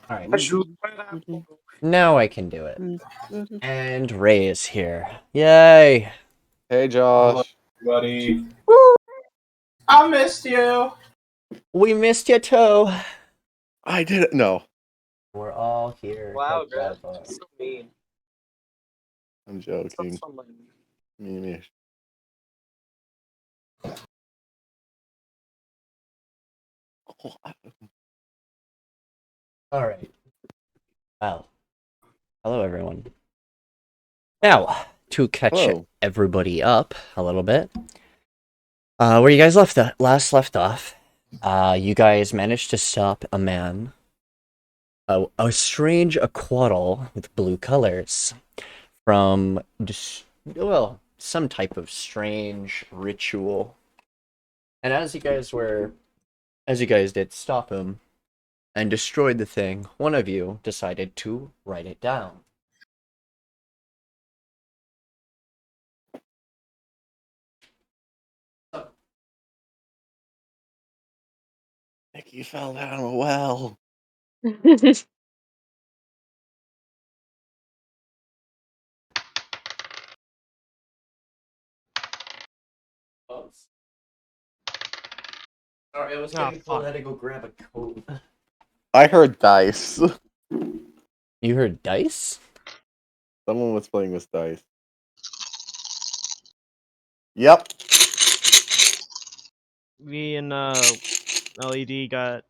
Alright. Now I can do it. And Reyes here. Yay! Hey, Josh. Buddy. I missed you. We missed you too. I didn't know. We're all here. Wow, together. Grad. So mean. I'm joking. So mean. Meanish. Alright. Well. Hello, everyone. Now, to catch everybody up a little bit, where you guys last left off, you guys managed to stop a man, a strange aquaddle with blue colors, from some type of strange ritual. And as you guys did stop him and destroyed the thing, one of you decided to write it down. Nikki fell down a well. Sorry, I was getting cold. I had to go grab a coat. I heard dice. You heard dice? Someone was playing with dice. Yep. Me and LED got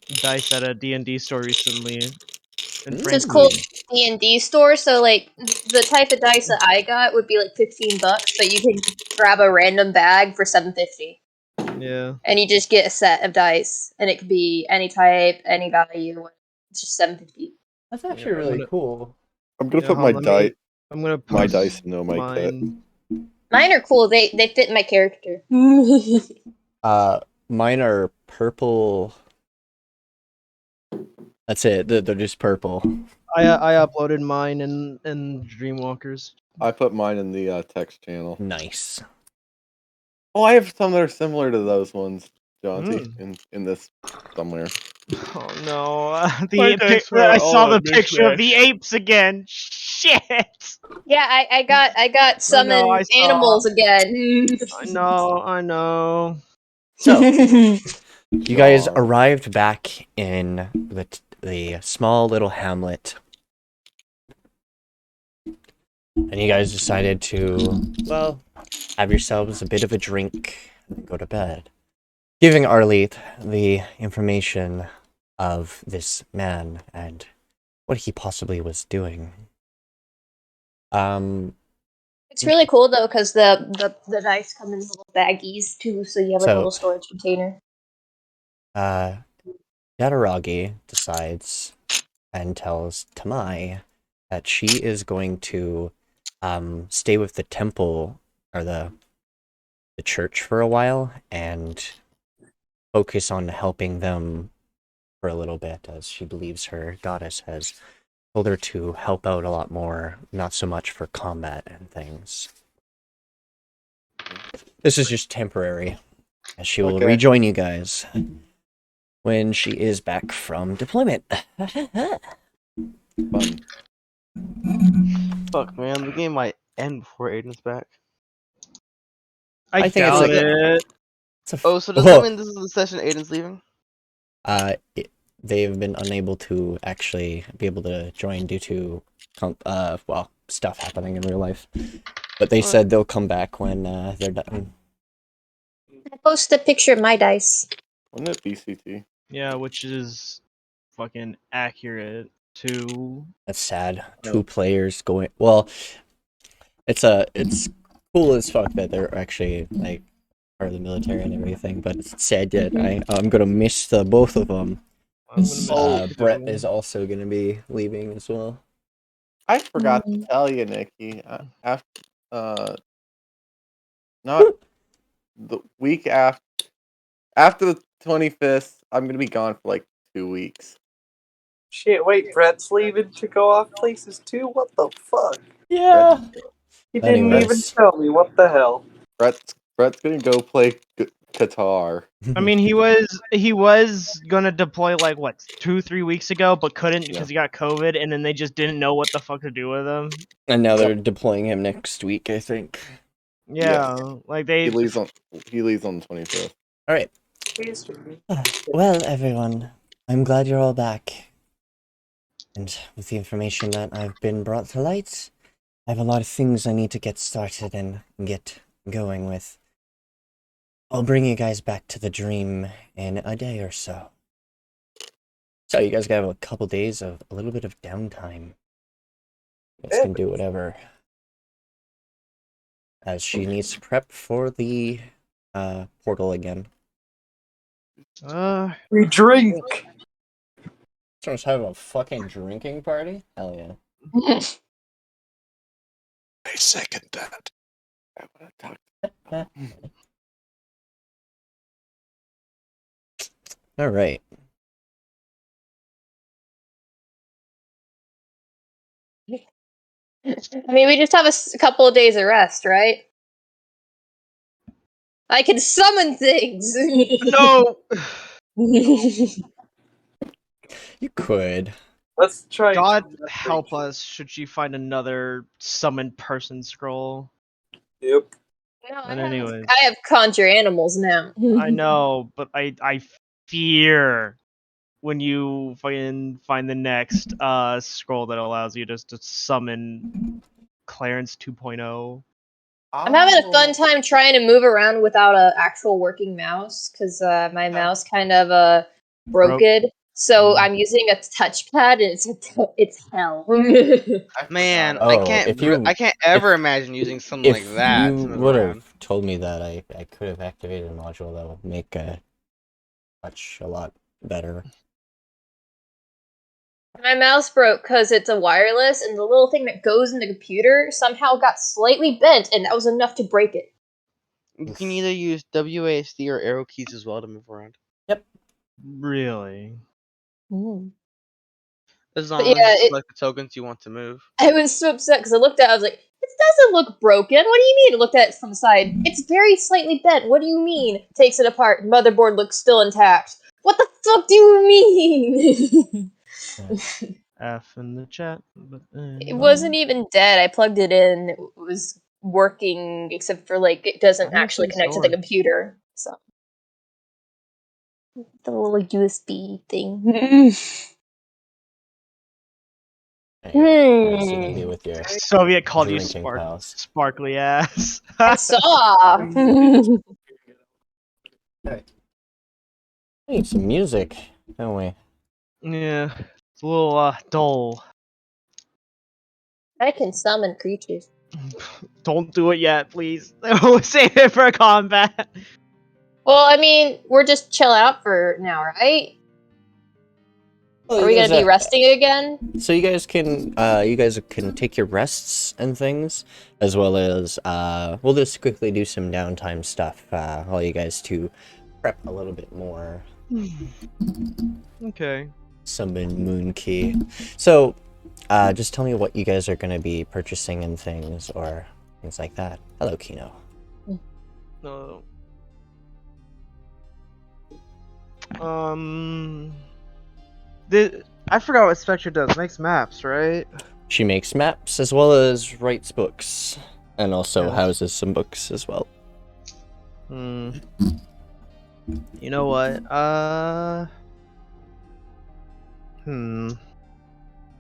dice at a D&D store recently. So it's called D&D store, so like the type of dice that I got would be like $15, but you can grab a random bag for $7.50. Yeah. And you just get a set of dice, and it could be any type, any value. It's just $7.50. That's actually really cool. I'm gonna put my dice. I'm gonna put my dice into my kit. Mine are cool. They fit my character. Mine are purple. That's it. They're just purple. I uploaded mine in Dreamwalkers. I put mine in the text channel. Nice. Oh, I have some that are similar to those ones, Jonty, in this somewhere. Oh no! I saw the picture of the apes again. Shit! Yeah, I got summon animals again. I know. So, you guys arrived back in the small little hamlet, and you guys decided to, well, have yourselves a bit of a drink and then go to bed, giving Arleth the information of this man and what he possibly was doing. It's really cool though, because the dice come in little baggies too, so you have a little storage container. Dataragi decides and tells Tamai that she is going to stay with the temple or the church for a while and focus on helping them for a little bit, as she believes her goddess has told her to help out a lot more, not so much for combat and things. This is just temporary, as she will rejoin you guys when she is back from deployment. Fun. Fuck, man, the game might end before Aiden's back. I think doubt it. So does that mean this is the session Aiden's leaving? They've been unable to actually be able to join due to, stuff happening in real life. But they said they'll come back when they're done. I post a picture of my dice. Wasn't it BCT? Yeah, which is fucking accurate too. That's sad. 2 players going. Well, it's cool as fuck that they're actually like part of the military and everything, but it's sad that I'm gonna miss the both of them. Brett is also gonna be leaving as well. I forgot to tell you, Nikki. Not the week after the 25th, I'm gonna be gone for like 2 weeks. Shit, wait, Brett's leaving to go off places too? What the fuck? Yeah. He didn't even tell me, what the hell? Brett's gonna go play Qatar. I mean, he was gonna deploy like what 2-3 weeks ago, but couldn't because he got COVID, and then they just didn't know what the fuck to do with him. And now they're deploying him next week, I think. Yeah, like they. He leaves on the 25th. All right. Well, everyone, I'm glad you're all back. And with the information that I've been brought to light, I have a lot of things I need to get started and get going with. I'll bring you guys back to the dream in a day or so. So you guys have a couple days of a little bit of downtime. You guys can do whatever. As she needs to prep for the portal again. We drink. So let's have a fucking drinking party? Hell yeah. I second that. I want to talk. All right. I mean, we just have a couple of days of rest, right? I can summon things! No! You could. Let's try. God help us should she find another summoned person scroll. Yep. No, But anyways. I have conjure animals now. I know, but I fear when you find the next scroll that allows you just to summon Clarence 2.0. I'm having a fun time trying to move around without an actual working mouse, because my mouse kind of broken. So I'm using a touchpad, and it's hell. Man, Oh, I can't ever imagine using something like that. If you would have told me that, I could have activated a module that would make touch a lot better. My mouse broke because it's a wireless, and the little thing that goes in the computer somehow got slightly bent, and that was enough to break it. You can either use WASD or arrow keys as well to move around. Yep. Really? As long as you select the tokens you want to move. I was so upset because I looked at it, I was like, it doesn't look broken. What do you mean? I looked at it from the side. It's very slightly bent. What do you mean? Takes it apart. Motherboard looks still intact. What the fuck do you mean? F in the chat. But, It wasn't even dead. I plugged it in. It was working, except for, like, it doesn't actually connect to the computer. So. The little USB thing. With your Soviet called you sparkly ass. I saw. We need some music, don't we? Yeah, it's a little dull. I can summon creatures. Don't do it yet, please. Save it for combat. Well, I mean, we're just chilling out for now, right? Well, are we gonna be resting again? So you guys can take your rests and things, as well as we'll just quickly do some downtime stuff. All you guys to prep a little bit more. Okay. Summon Moon Key. So, just tell me what you guys are gonna be purchasing and things, or things like that. Hello, Kino. No. I forgot what Spectre does. Makes maps, right? She makes maps as well as writes books, and also houses some books as well. You know what?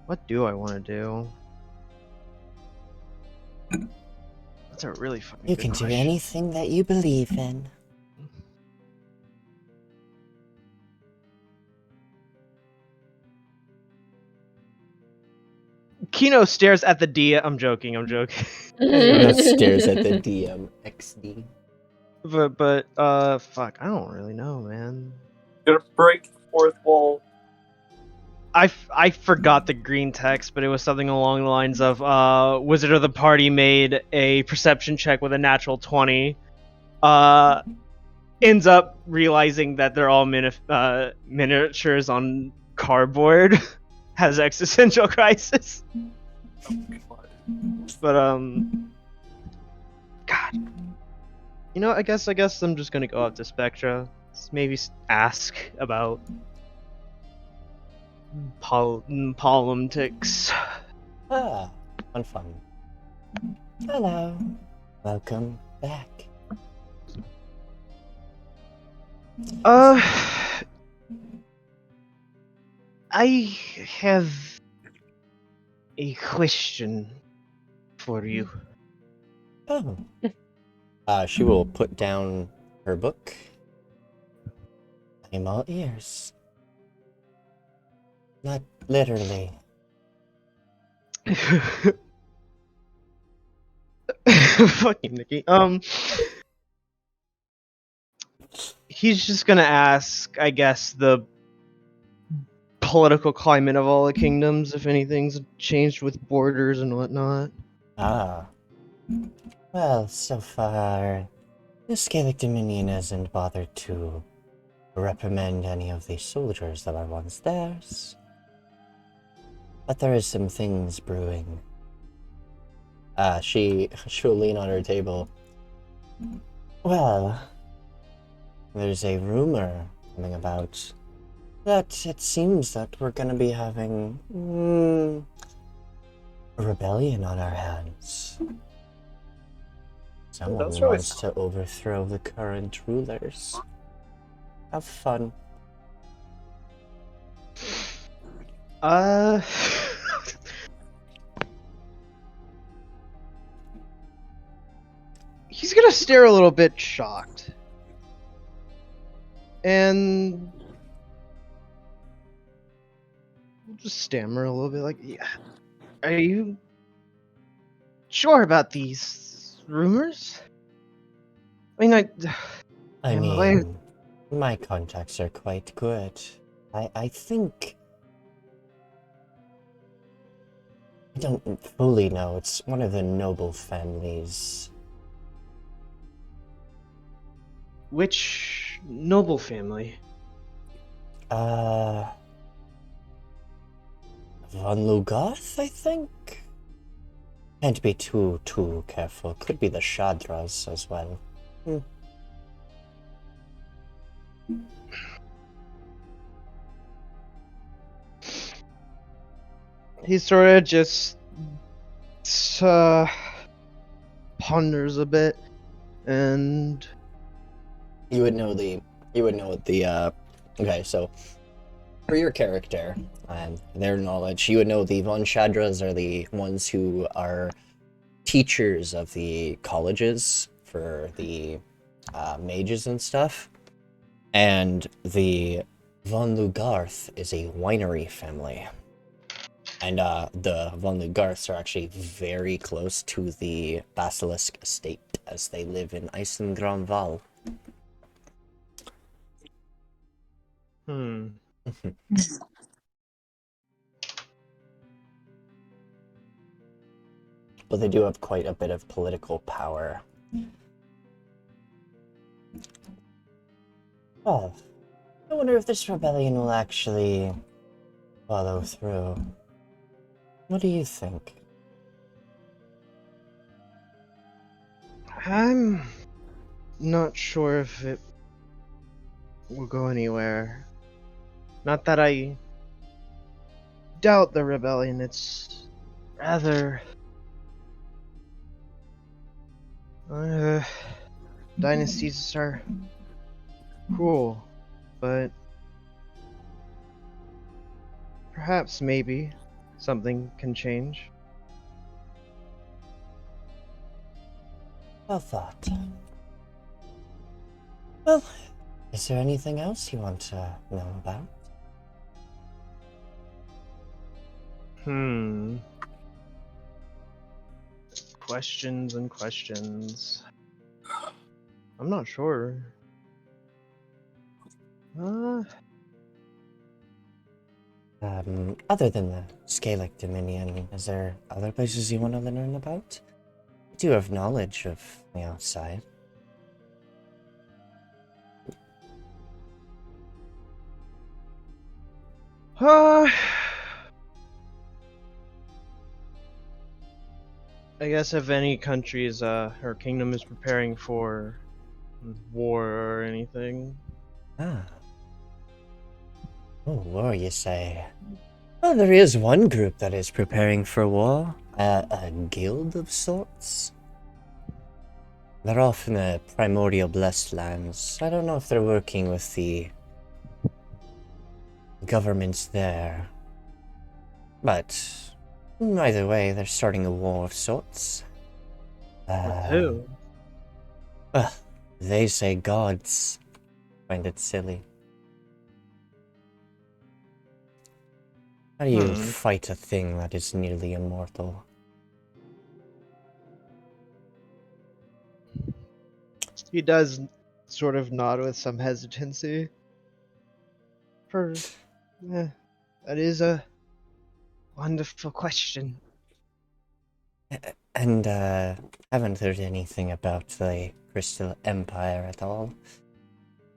What do I want to do? That's a really fucking You good can question. do anything that you believe in. Kino stares at the D. I'm joking. Kino stares at the DM XD. But fuck, I don't really know, man. Gonna break the fourth wall. I forgot the green text, but it was something along the lines of Wizard of the Party made a perception check with a natural 20. Ends up realizing that they're all miniatures on cardboard. Has existential crisis. But God. You know, I guess I'm just gonna go up to Spectra. Maybe ask about politics. Ah, fun. Hello. Welcome back. I have a question for you. Oh. She will put down her book. I'm all ears. Not literally. Fucking Nikki. He's just gonna ask, I guess, the political climate of all the kingdoms, if anything's changed with borders and whatnot. Ah. Well, so far, the Scalyc Dominion hasn't bothered to reprimand any of the soldiers that were once theirs. But there is some things brewing. She'll lean on her table. Well, there's a rumor coming about that it seems that we're gonna be having a rebellion on our hands. Someone That's really wants to overthrow the current rulers. Have fun. He's gonna stare a little bit shocked. And just stammer a little bit like, yeah, are you sure about these rumors? I mean, I and the mean, way- my contacts are quite good. I think... I don't fully know. It's one of the noble families. Which noble family? Von Lugoth, I think? Can't be too careful. Could be the Shadras as well. He sort of just ponders a bit, and You would know the okay, so for your character and their knowledge, you would know the Von Shadras are the ones who are teachers of the colleges for the mages and stuff. And the Von Lugarth is a winery family. And the Von Lugarths are actually very close to the Basilisk estate as they live in Isengranval. But they do have quite a bit of political power. Oh, I wonder if this rebellion will actually follow through. What do you think? I'm not sure if it will go anywhere. Not that I doubt the rebellion, it's rather... dynasties are cool, but perhaps maybe something can change. Well thought. Well, is there anything else you want to know about? Questions and questions. I'm not sure. Other than the Scalyc Dominion, is there other places you want to learn about? You do have knowledge of the outside. I guess if any countries, or kingdom is preparing for war or anything. Ah. Oh, war, you say? Well, there is one group that is preparing for war. A guild of sorts. They're off in the primordial blessed lands. I don't know if they're working with the governments there. But either way, they're starting a war of sorts. With who? Well, they say gods. Find it silly. How do you fight a thing that is nearly immortal? He does sort of nod with some hesitancy. That is a wonderful question. And, haven't heard anything about the Crystal Empire at all.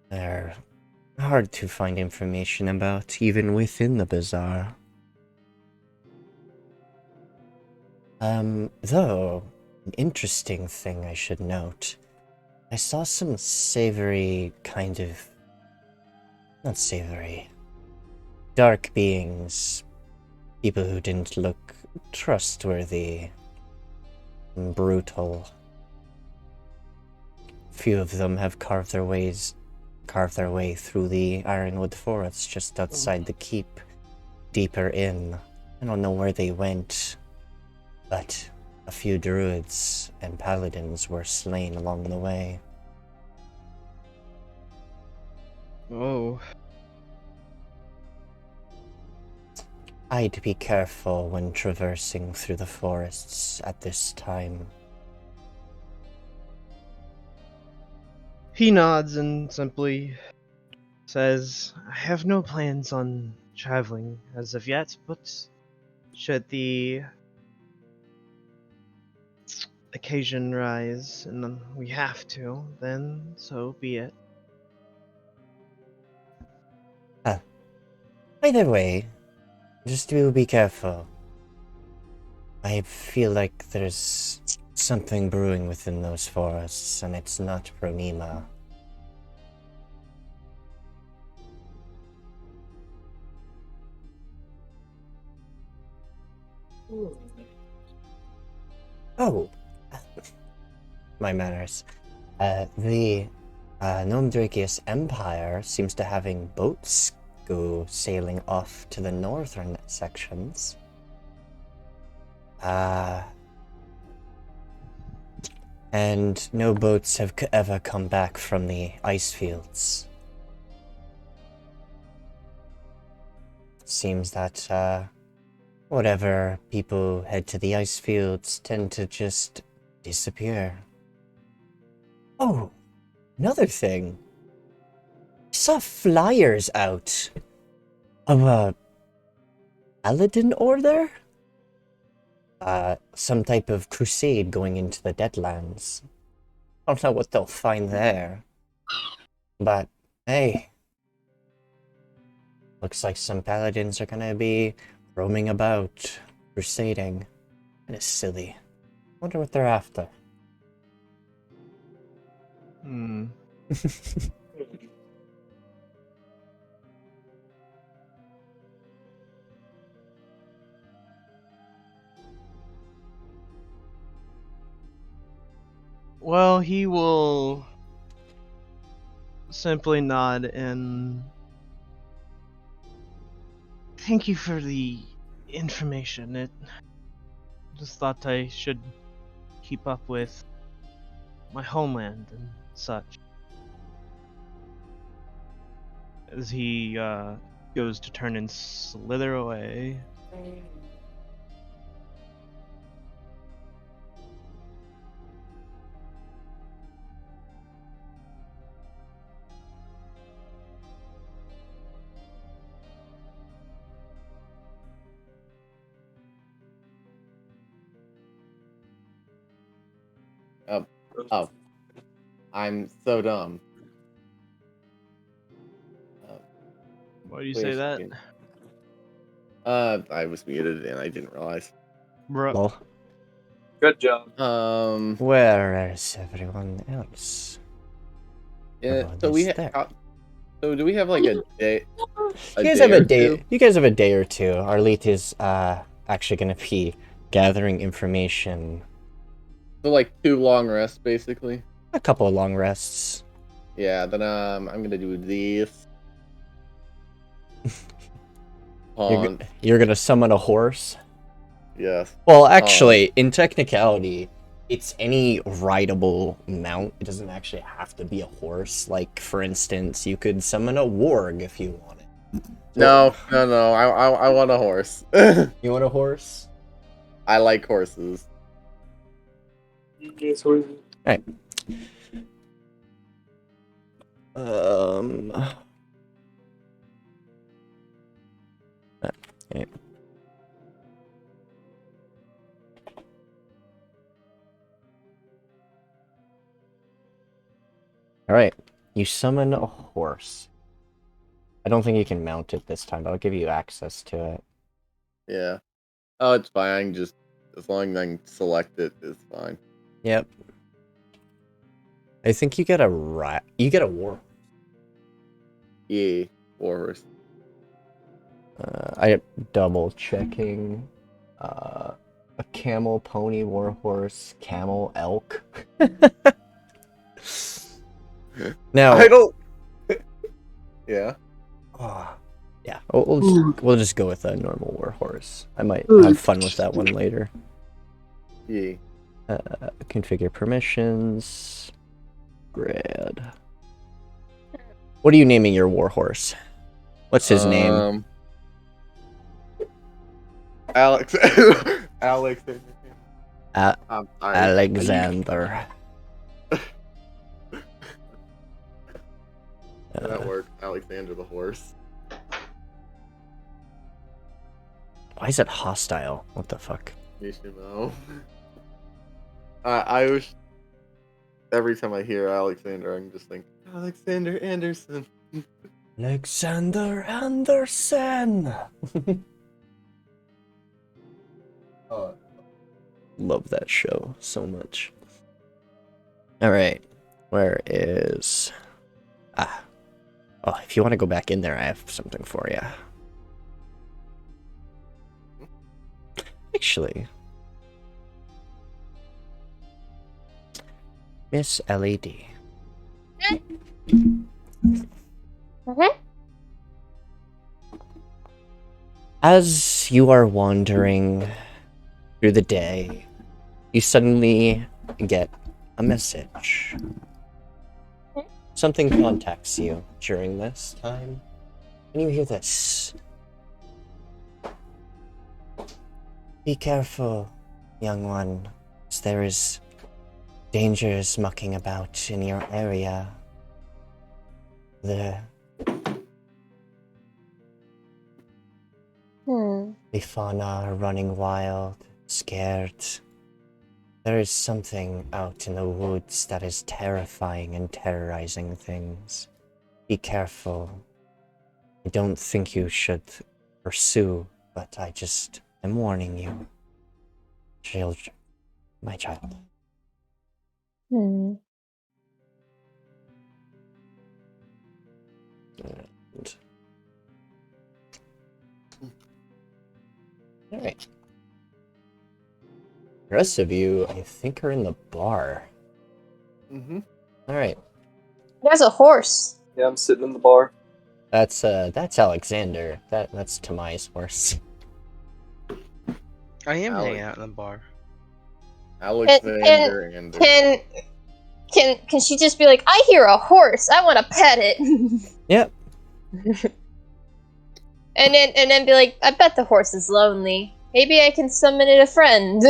They're hard to find information about, even within the Bazaar. Though, an interesting thing I should note. I saw some savory kind of... not savory. Dark beings. People who didn't look trustworthy. And brutal. Few of them have carved their way through the Ironwood Forest just outside the keep, deeper in. I don't know where they went, but a few druids and paladins were slain along the way. Oh. I'd be careful when traversing through the forests at this time. He nods and simply says, I have no plans on traveling as of yet, but should the occasion rise and we have to, then so be it. Either way, just do be careful. I feel like there's something brewing within those forests, and it's not Pronema. Oh, my manners. The Gnome Drakius Empire seems to having boats go sailing off to the northern sections. And no boats have ever come back from the ice fields. Seems that, whatever people head to the ice fields tend to just disappear. Oh, another thing. I saw flyers out of a paladin order? Some type of crusade going into the Deadlands. I don't know what they'll find there. But, hey. Looks like some paladins are gonna be roaming about, crusading. Kinda silly. Wonder what they're after. Well, he will simply nod and thank you for the information. It just thought I should keep up with my homeland and such. As he goes to turn and slither away. Oh. I'm so dumb. Why do you say that? I was muted and I didn't realize. Bro. Well, Good job. where is everyone else? Yeah, Oh, so we this there. so do we have like a day? You guys have a or day. two? You guys have a day or two. Arlete is actually gonna be gathering information. So like 2 long rests, basically. A couple of long rests. Yeah. Then I'm gonna do this. Pawns. You're gonna summon a horse. Yes. Well, actually, in technicality, it's any rideable mount. It doesn't actually have to be a horse. Like, for instance, you could summon a warg if you wanted. No. I want a horse. You want a horse? I like horses. Alright. Okay. Alright. You summon a horse. I don't think you can mount it this time, but I'll give you access to it. Yeah. Oh, it's fine. I can just, as long as I can select it, it's fine. Yep. I think you get a you get a war. Yeah, warhorse. I am double checking. A camel, pony, warhorse, camel, elk. Now I don't. Yeah. yeah, we'll just go with a normal warhorse. I might have fun with that one later. Yeah. Configure permissions. Grad. What are you naming your warhorse? What's his name? Alex. Alex. I'm sorry. Alexander. That works. Alexander the horse. Why is it hostile? What the fuck? You should know. I wish. Every time I hear Alexander, I can just think Alexander Anderson. Alexander Anderson. Love that show so much. All right, where is? Oh, if you want to go back in there, I have something for you. Actually, Miss LED. As you are wandering through the day, you suddenly get a message. Something contacts you during this time, and you hear this. Be careful, young one, as there is dangers mucking about in your area. The fauna are running wild, scared. There is something out in the woods that is terrifying and terrorizing things. Be careful. I don't think you should pursue, but I just am warning you. Children, my child. And alright. The rest of you, I think, are in the bar. Mm-hmm. Alright. There's a horse. Yeah, I'm sitting in the bar. That's Alexander. That's Tamai's horse. I am Alex. hanging out in the bar. Alexander Anderson. Can she just be like, I hear a horse, I want to pet it. Yep. and then be like, I bet the horse is lonely. Maybe I can summon it a friend.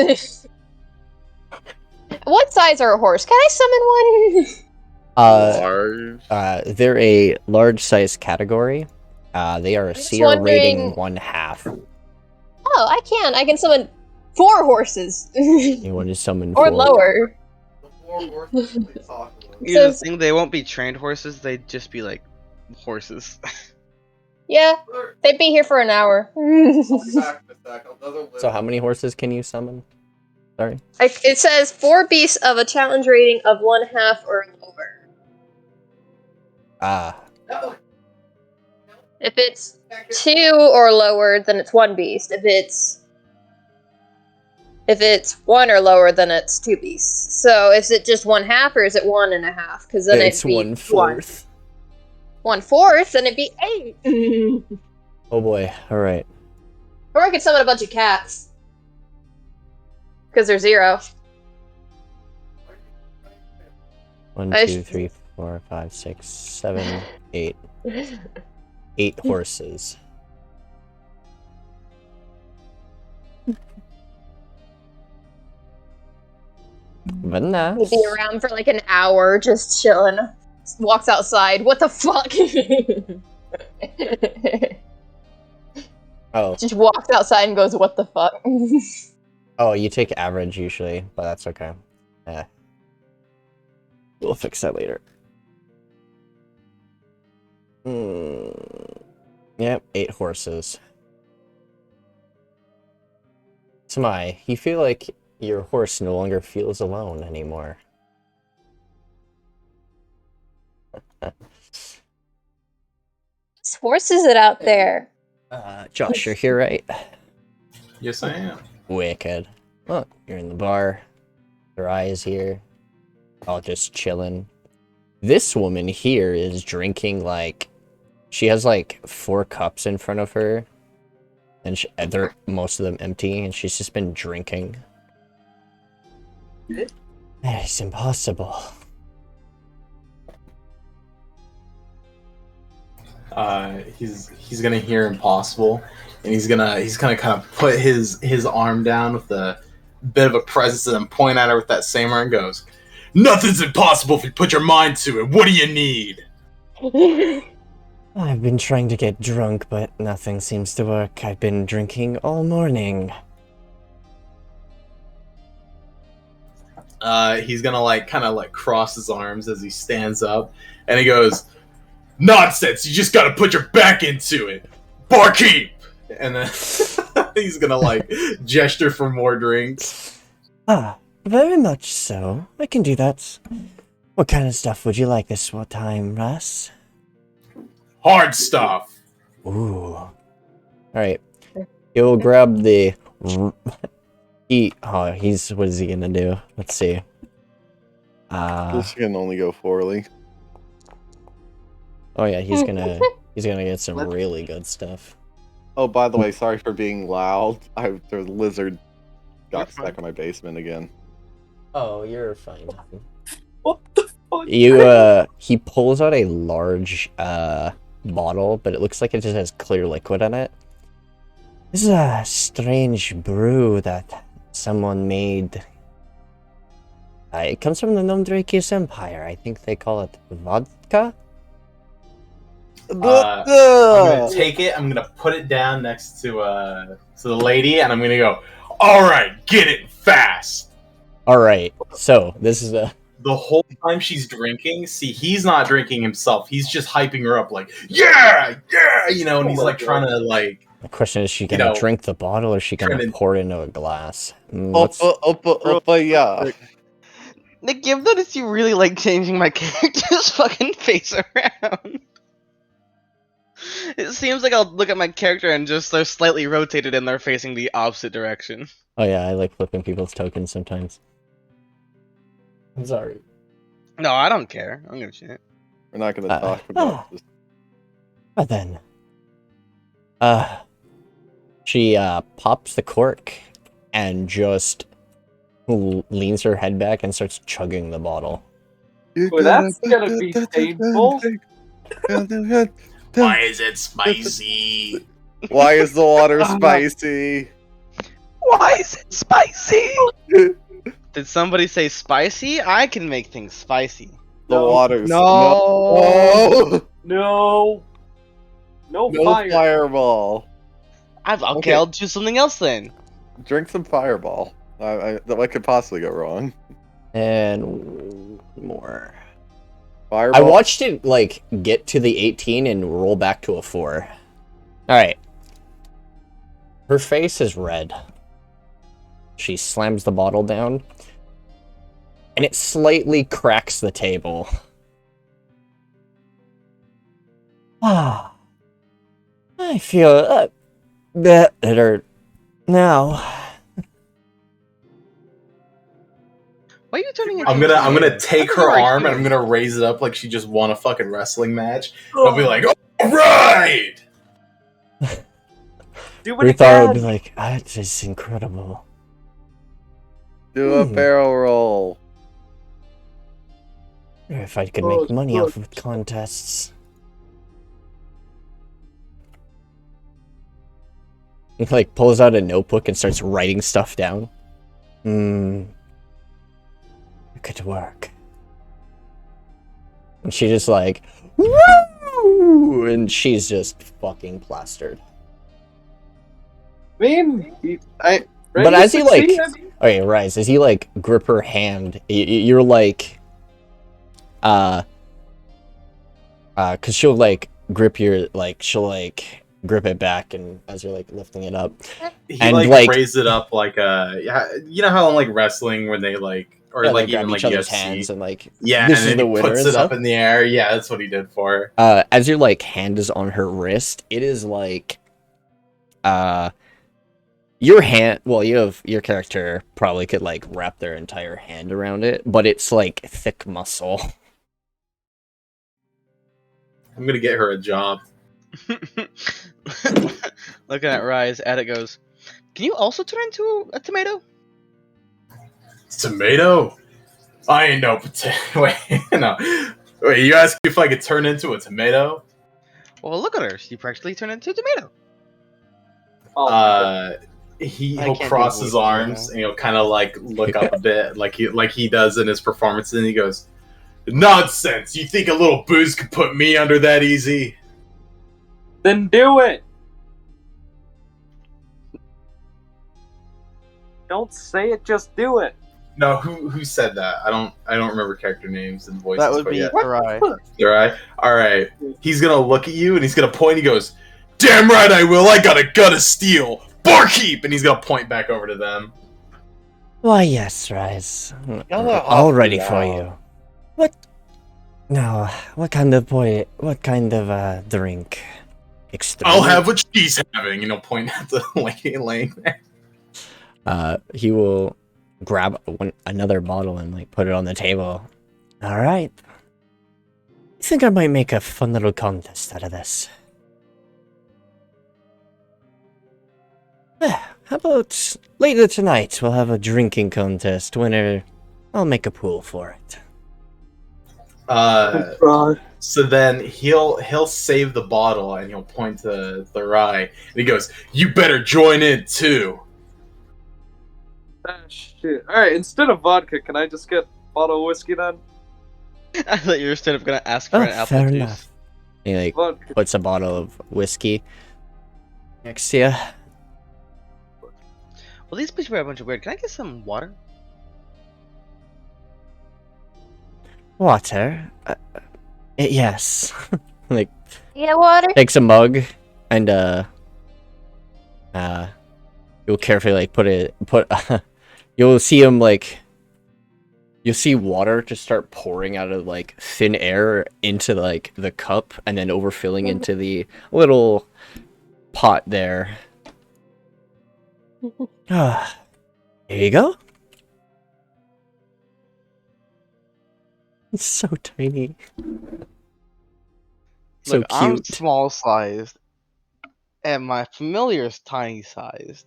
What size are a horse? Can I summon one? Large. They're a large size category. They are a just seer rating wondering- 1/2. Oh, I can summon 4 horses. You want to summon Or 4. lower. The 4 horses we talked about. Here's the thing, they won't be trained horses, they'd just be like horses. Yeah, they'd be here for an hour. So how many horses can you summon? Sorry. It says 4 beasts of a challenge rating of 1/2 or lower. If it's 2 or lower, then it's 1 beast. If it's 1 or lower, then it's 2 beasts. So is it just 1/2 or is it 1.5? Because then it's it'd be 1/4. 1/4, then it'd be 8. Oh boy. All right. Or I could summon a bunch of cats. Because they're 0. 1, I 2, 3, 4, 5, 6, 7, 8. 8 horses. But nah. He'd be around for like an hour just chilling. Walks outside. What the fuck? Oh. Just walks outside and goes, what the fuck? Oh, you take average usually, but that's okay. Yeah. We'll fix that later. Yep, 8 horses. Samai, you feel like your horse no longer feels alone anymore. Whose horse is it out there? Josh, you're here, right? Yes, I am. Wicked. Look, you're in the bar. Therai is here. All just chilling. This woman here is drinking like... She has like 4 cups in front of her. And they're most of them empty, and she's just been drinking. It's impossible. He's gonna hear impossible, and he's gonna kind of put his arm down with a bit of a presence and then point at her with that same arm and goes, "Nothing's impossible if you put your mind to it. What do you need?" I've been trying to get drunk, but nothing seems to work. I've been drinking all morning. He's gonna kind of cross his arms as he stands up, and he goes, "Nonsense! You just gotta put your back into it, barkeep!" And then he's gonna gesture for more drinks. Ah, very much so. I can do that. What kind of stuff would you like this time, Russ? Hard stuff. Ooh. Alright. He'll grab the... what is he gonna do? Let's see. This can only go poorly. Oh yeah, he's gonna get some really good stuff. Oh, by the way, sorry for being loud. The lizard got You're stuck fine. in my basement again. Oh, you're fine. What the fuck? He pulls out a large, bottle, but it looks like it just has clear liquid in it. This is a strange brew that someone made. It comes from the Nomdrakius Empire. I think they call it vodka? I'm gonna take it. I'm gonna put it down next to the lady, and I'm gonna go, "All right, get it fast." Alright, so this is a... The whole time she's drinking, see, he's not drinking himself. He's just hyping her up, yeah, yeah, and he's trying to The question is, she gonna drink the bottle or is she gonna pour it into a glass? Yeah. Nick, you've noticed you really like changing my character's fucking face around. It seems like I'll look at my character and just they're slightly rotated and they're facing the opposite direction. Oh yeah, I like flipping people's tokens sometimes. I'm sorry. No, I don't care. I don't give a shit. We're not going to talk about this. But then... she, pops the cork and just leans her head back and starts chugging the bottle. Well, that's gonna be painful. Why is it spicy? Why is the water spicy? Why is it spicy? Did somebody say spicy? I can make things spicy. The water's... No. No fire. fireball. I'll Okay. I'll do something else then. Drink some fireball. What could possibly go wrong? And... more. Fireball? I watched it, get to the 18 and roll back to a 4. Alright. Her face is red. She slams the bottle down. And it slightly cracks the table. Ah, I feel better now. Why are you turning into I'm gonna take her Alright, arm and I'm gonna raise it up like she just won a fucking wrestling match. And I'll be like, all right. Do it We thought it would be again. like, that is incredible. Do a barrel roll. If I could make money off of contests. He like pulls out a notebook and starts writing stuff down. It could work. And she just like, woo! And she's just fucking plastered. I mean, But as he like, okay, Reyes, as he like grip her hand, you're like, cause she'll like grip your, like, she'll like grip it back, and as you're like lifting it up, He and like raised it up like you know how in like wrestling when they like, or yeah, like they grab even like each other's UFC, hands and like, yeah, this and is then the he winner puts and it stuff. up in the air. Yeah, that's what he did for her. As your like hand is on her wrist, it is like, your hand, well, your character probably could like wrap their entire hand around it, but it's like thick muscle. I'm gonna get her a job. Looking at Reyes, Addit goes, "Can you also turn into a tomato?" Tomato? I ain't no potato. Wait, no. Wait, you asked me if I could turn into a tomato? Well, look at her. She practically turned into a tomato. He'll cross his arms and he'll kind of like look up a bit, like he does in his performances, and he goes, "Nonsense! You think a little booze could put me under that easy?" Then do it. Don't say it, just do it. No, who said that? I don't remember character names and voices. That would be Therai. Therai. All right. He's gonna look at you and he's gonna point. He goes, "Damn right I will. I got a gun of steel. Barkeep!" And he's gonna point back over to them. Why, yes, Reyes. All ready for you. What? Now, what kind of drink? Extreme? I'll have what she's having. And he'll point at the lady laying there. He will grab another bottle and like put it on the table. All right. I think I might make a fun little contest out of this. How about later tonight we'll have a drinking contest. Winner, I'll make a pool for it. So then he'll save the bottle and he'll point to Therai and he goes, "You better join in too." Ah, shit. Alright, instead of vodka, can I just get a bottle of whiskey then? I thought you were instead of gonna ask for an apple fair juice. enough. He like Vodka. puts a bottle of whiskey next to you. Well, these people are a bunch of weird. Can I get some water? Water? Yes. Like, Yeah, water. takes a mug and you'll carefully like you'll see him like, you'll see water just start pouring out of like thin air into like the cup and then overfilling into the little pot there. Here you go. It's so tiny. So Look, I'm cute. small sized, and my familiar's tiny sized.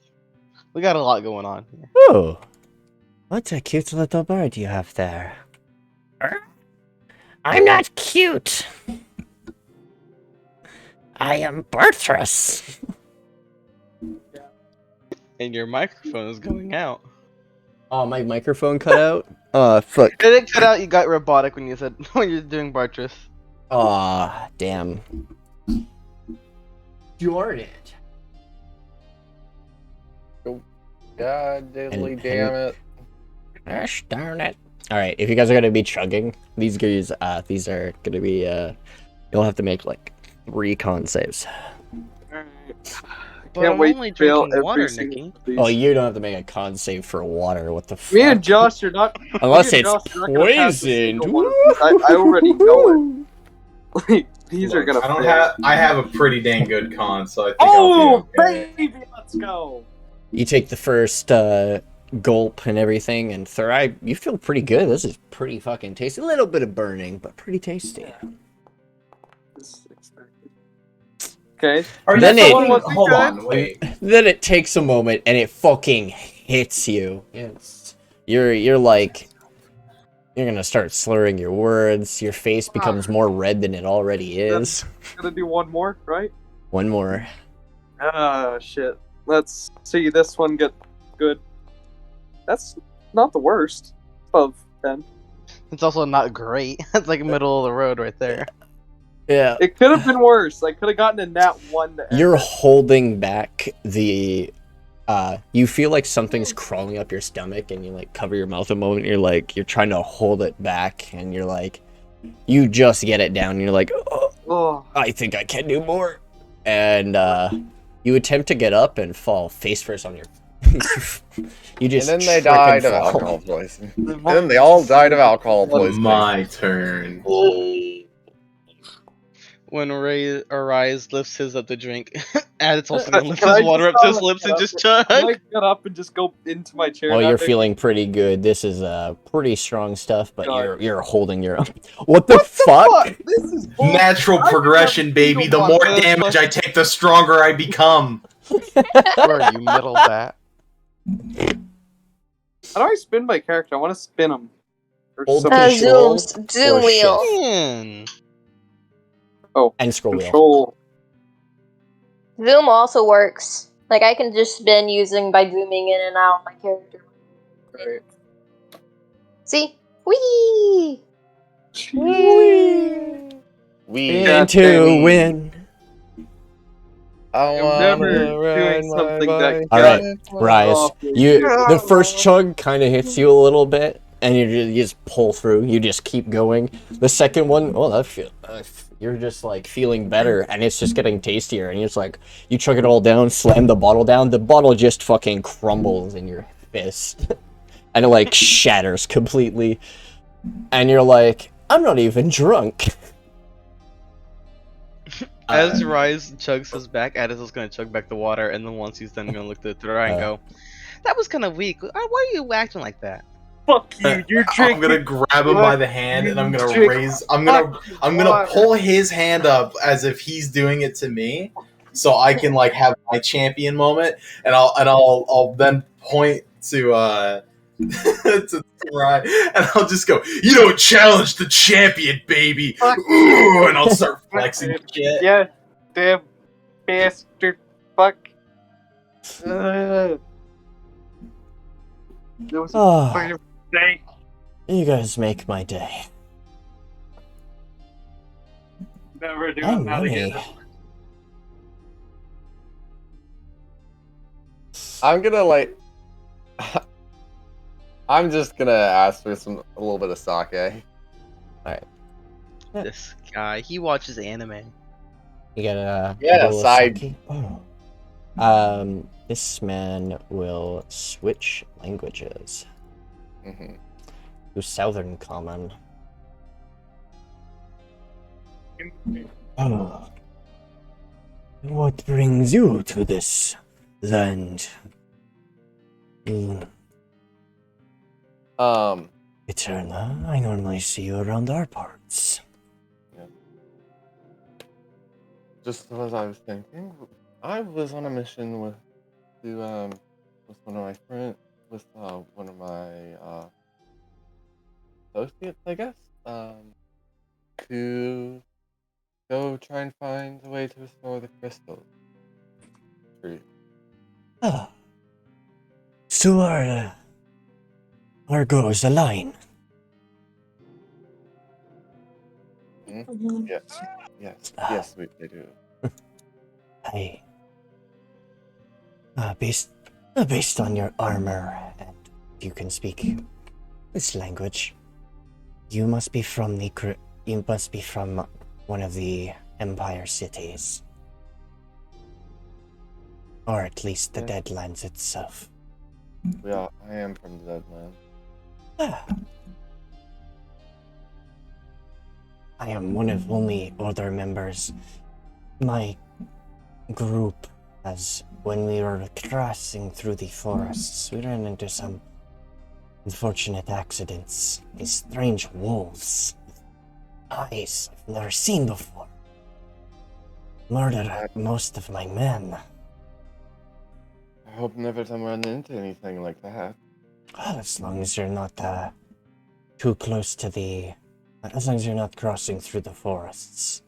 We got a lot going on here. Oh, what a cute little bird you have there. I'm not cute. I am Bertrus. And your microphone is going out. Oh, my microphone cut out? Fuck. Did it cut out? You got robotic when you said when you're doing Bartrus. Aw, damn. Darn it. God diddly damn it. Gosh darn it. Alright, if you guys are gonna be chugging, these guys, these are gonna be, you'll have to make, like, 3 con saves. But Can't I'm wait only to fail drinking every water, single Nikki. one of these. Oh, you don't have to make a con save for water, what the fuck? Me and Josh are not. Unless me and it's Josh are not gonna pass a poisoned. single one of these. I already know it. Like, These are gonna. I have a pretty dang good con, so I think Oh, I'll be okay. baby, let's go. You take the first gulp and everything, and Therai, you feel pretty good. This is pretty fucking tasty. A little bit of burning, but pretty tasty. Okay. Then Hold on, wait. Then it takes a moment, and it fucking hits you. You're like, you're gonna start slurring your words. Your face becomes more red than it already is. Gonna do one more, right? One more. Ah, shit. Let's see this one get good. That's not the worst. Above 10. It's also not great. It's like middle of the road right there. Yeah. It could have been worse. I could have gotten a nat 1 to end You're it. holding back the you feel like something's crawling up your stomach, and you like cover your mouth a moment. You're like, you're trying to hold it back, and you're like, you just get it down, and you're like, oh, I think I can do more. And you attempt to get up and fall face first on your you just and then they trip and died of fall. alcohol poisoning. And then they all died of alcohol poisoning. My turn. When Reyes lifts his up to drink, Addit's also gonna lift Can I his water up just to his lips and just chug. Can I get up and just go into my chair? Well, now, you're Nick? feeling pretty good. This is pretty strong stuff, but God. you're holding your own. What the fuck? This is bull- Natural I progression, have baby. The no more idea. damage I take, the stronger I become. Where are you, middle bat? How do I spin my character? I want to spin him. Or Hold something. control Zoom or wheel. shift. Man. Oh, And scroll wheel. control. Zoom also works. Like, I can just spin using by zooming in and out my character. Right. See? Whee! We God To damn. win. I'm never doing something that. All right, Reyes, off. the first chug kind of hits you a little bit, and you just pull through. You just keep going. The second one, you're just like feeling better, and it's just getting tastier. And it's like you chug it all down, slam the bottle down. The bottle just fucking crumbles in your fist, and it like shatters completely. And you're like, I'm not even drunk. As Reyes chugs his back, Addis is gonna chug back the water, and then once he's done, gonna look at Therai and go, "That was kind of weak. Why are you acting like that?" Fuck you! You're I'm gonna grab him by the hand, and I'm gonna raise. I'm gonna pull his hand up as if he's doing it to me, so I can like have my champion moment, and I'll then point to to Therai, and I'll just go, "You don't challenge the champion, baby!" Ooh, and I'll start flexing shit. Yeah, damn bastard! Fuck. That was a Oh, fucking mistake. you guys make my day. Never do And that money. again. I'm gonna like. I'm just gonna ask for a little bit of sake. This guy, he watches anime. You get a Yeah, bowl of side. sake? Oh. This man will switch languages Mm-hmm. to Southern Common. Oh. What brings you to this land? Eterna, I normally see you around our parts. Just as I was thinking, I was on a mission with one of my friends, with one of my associates, I guess, to go try and find a way to restore the crystal tree. Ah. So our goals align. Yes, we do. Hey. Based on your armor, and you can speak this language, you must be from one of the Empire cities. Or at least the Yeah. Deadlands itself. I am from the Deadlands. Ah. I am one of only Order members. My group, as when we were crossing through the forests, we ran into some unfortunate accidents. These strange wolves with eyes I've never seen before. Murdered most of my men. I hope never to run into anything like that. Well, as long as you're not too close to as long as you're not crossing through the forests.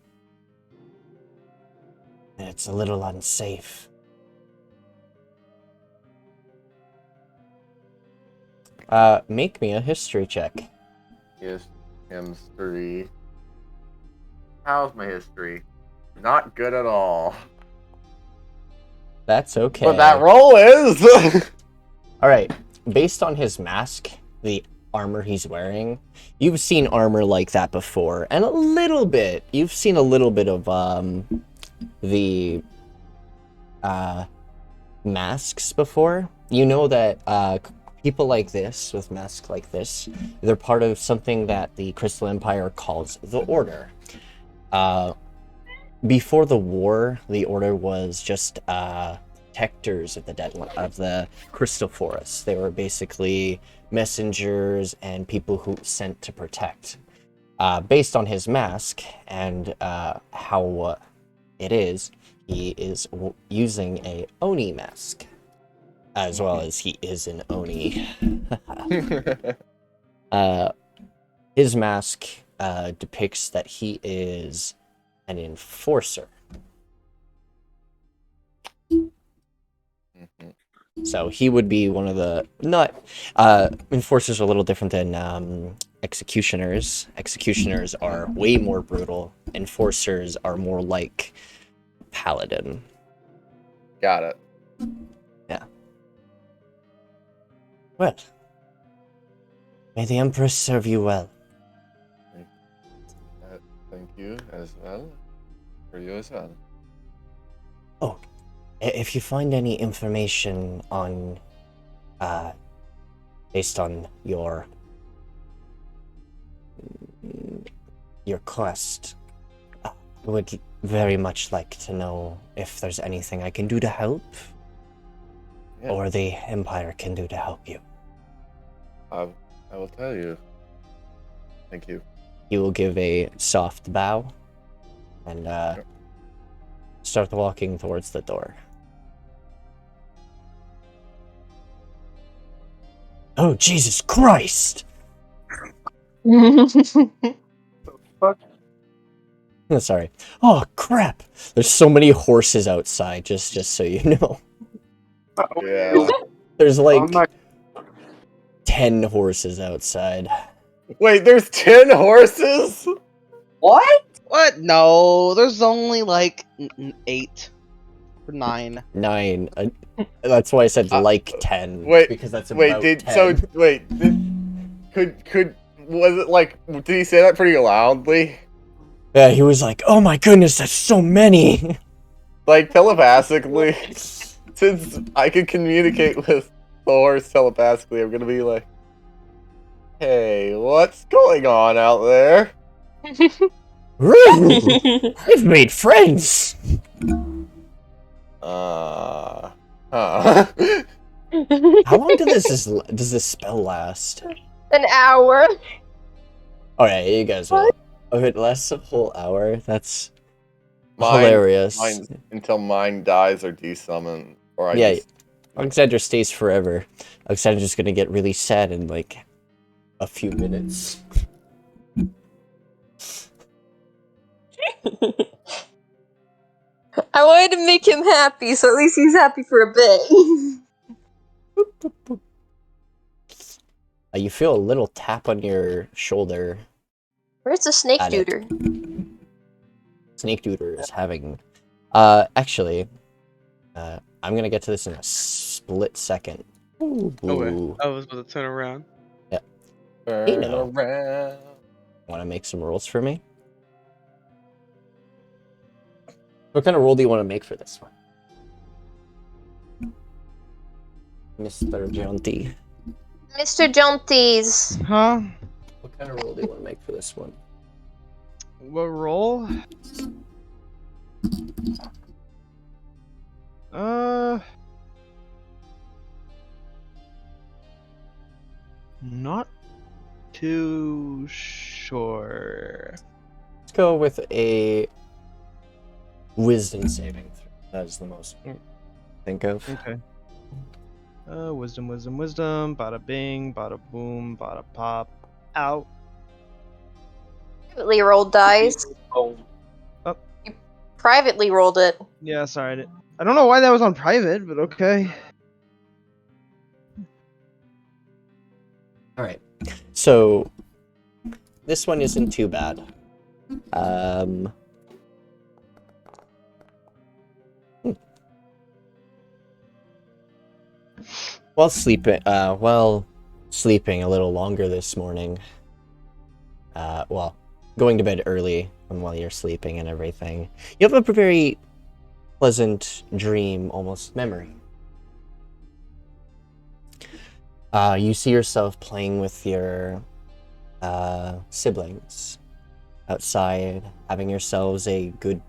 It's a little unsafe. Make me a history check. Yes, history. How's my history? Not good at all. That's okay. But that roll is! Alright, based on his mask, the armor he's wearing, you've seen armor like that before, and you've seen a little bit of, the, masks before. You know that, people like this, with masks like this, they're part of something that the Crystal Empire calls the Order. Before the war, the Order was just, protectors of the Crystal Forest. They were basically messengers and people who sent to protect. Based on his mask and how it is, he is using a Oni mask, as well as he is an Oni. His mask depicts that he is an enforcer. So he would be one of the enforcers are a little different than executioners. Executioners are way more brutal. Enforcers are more like paladin. Got it. Yeah. Well, may the Empress serve you well. Thank you as well. For you as well. Oh, if you find any information on, based on your quest, I would very much like to know if there's anything I can do to help, or the Empire can do to help you. I will tell you. Thank you. You will give a soft bow, and start walking towards the door. Oh, Jesus Christ! Fuck. Sorry. Oh, crap! There's so many horses outside, just so you know. Yeah. There's like Oh 10 horses outside. Wait, there's 10 horses? What? What? No, there's only like 8 or 9. 9. That's why I said like 10. Wait, because that's about 10. Was it like, did he say that pretty loudly? Yeah, he was like, oh my goodness, that's so many! Like, telepathically? Since I can communicate with the horse telepathically, I'm gonna be like, hey, what's going on out there? I've made friends! Huh. How long does this spell last? An hour. Alright, you guys will. If it lasts a whole hour, that's hilarious. Until mine dies or desummoned. Or Alexander stays forever. Alexander's just gonna get really sad in like a few minutes. I wanted to make him happy, so at least he's happy for a bit. You feel a little tap on your shoulder. Where's the snake Addit. duder? Snake Duder is having... actually, I'm gonna get to this in a split second. Ooh, Oh, I was about to turn around. Yeah. Turn around. Want to make some rolls for me? What kind of roll do you want to make for this one? Mr. Jonty. Mr. Jonty's. Huh? What kind of roll do you want to make for this one? What roll? Not too sure. Let's go with a wisdom saving throw. That is the most I think of. Okay. Wisdom. Bada bing, bada boom, bada pop. Out. Privately rolled dice. Oh, Privately rolled it. Yeah, sorry. I don't know why that was on private, but okay. All right. So this one isn't too bad. While sleeping a little longer this morning. Well, going to bed early and while you're sleeping and everything. You have a very pleasant dream, almost memory. You see yourself playing with your siblings outside, having yourselves a good,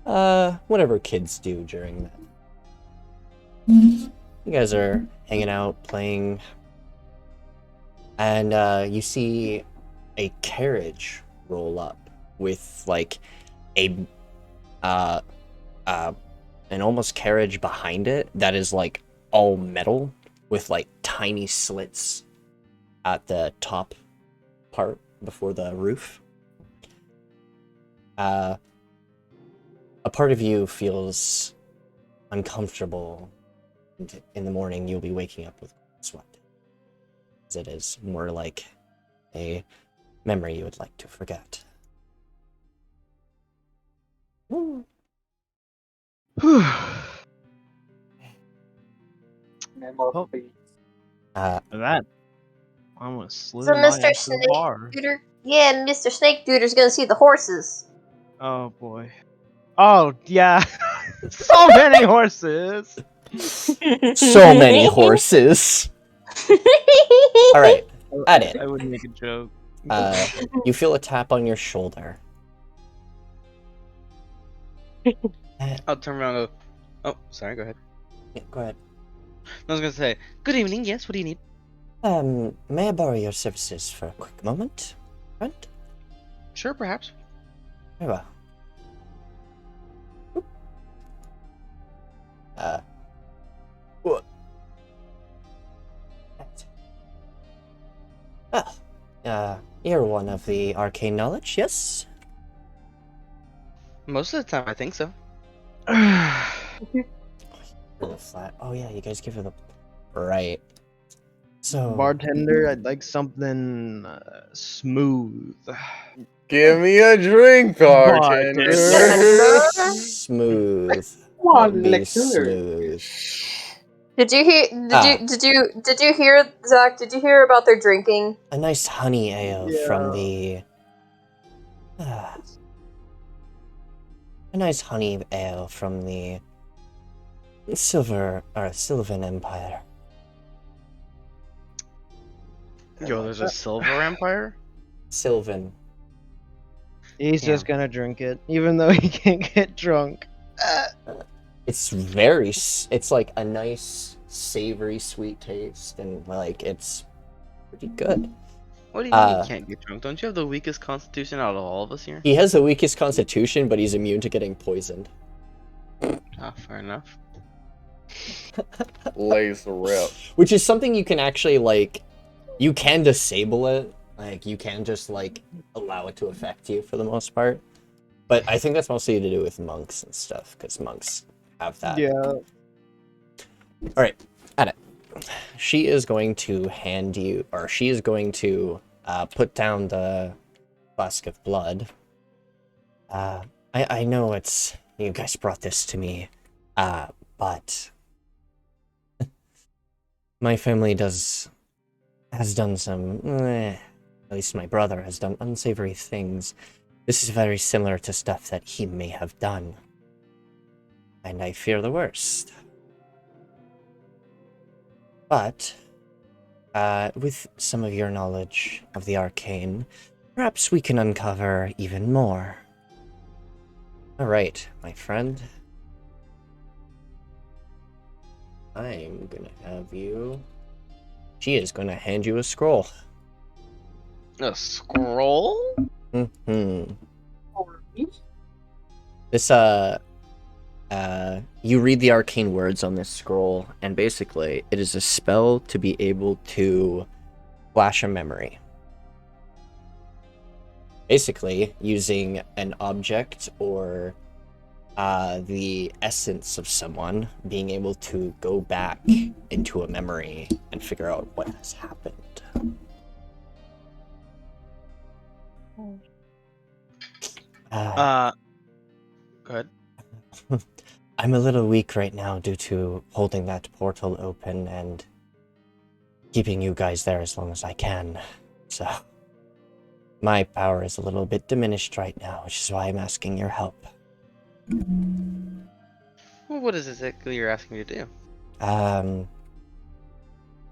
whatever kids do during that. You guys are hanging out, playing, and you see a carriage roll up with like an almost carriage behind it that is like all metal with like tiny slits at the top part before the roof. A part of you feels uncomfortable, and in the morning you'll be waking up with sweat, as it is more like a memory you would like to forget. That I'm gonna So slither my Mr. ass to the Snake bar. Duder? Yeah, Mr. Snake Duder's gonna see the horses. Oh boy. Oh yeah. So many horses. So many horses. All right, Addit. I would make a joke. You feel a tap on your shoulder. I'll turn around and go, oh, sorry, go ahead. Yeah, go ahead. I was gonna say, good evening, yes, what do you need? May I borrow your services for a quick moment, friend? Sure, perhaps. Very well. What? You're one of the arcane knowledge, yes? Most of the time, I think so. Really flat. Oh yeah, you guys give her the right. So Bartender, I'd like something smooth. Give me a drink, bartender. smooth. One Be liqueur. smooth. Did you hear? Did you hear, Zach? Did you hear about their drinking? A nice honey ale from the. A nice honey ale from the Sylvan Empire. Yo, there's a Silver Empire? Sylvan. He's just gonna drink it, even though he can't get drunk. It's like a nice, savory, sweet taste, and like it's pretty good. What do you mean you can't get drunk? Don't you have the weakest constitution out of all of us here? He has the weakest constitution, but he's immune to getting poisoned. Ah, fair enough. Lays the rip. Which is something you can actually, like, you can disable it. Like, you can just, like, allow it to affect you for the most part. But I think that's mostly to do with monks and stuff, because monks have that. Yeah. Alright, Addit. She is going to hand you, or she is going to put down the flask of blood. I know you guys brought this to me, but my family has done some, at least my brother has done unsavory things. This is very similar to stuff that he may have done, and I fear the worst. But, with some of your knowledge of the arcane, perhaps we can uncover even more. Alright, my friend. I'm gonna have you... She is gonna hand you a scroll. A scroll? Mm-hmm. This, you read the arcane words on this scroll, and basically, it is a spell to be able to flash a memory. Basically, using an object or the essence of someone, being able to go back into a memory and figure out what has happened. Go ahead. I'm a little weak right now due to holding that portal open and keeping you guys there as long as I can. So, my power is a little bit diminished right now, which is why I'm asking your help. Well, what is it exactly you're asking me to do?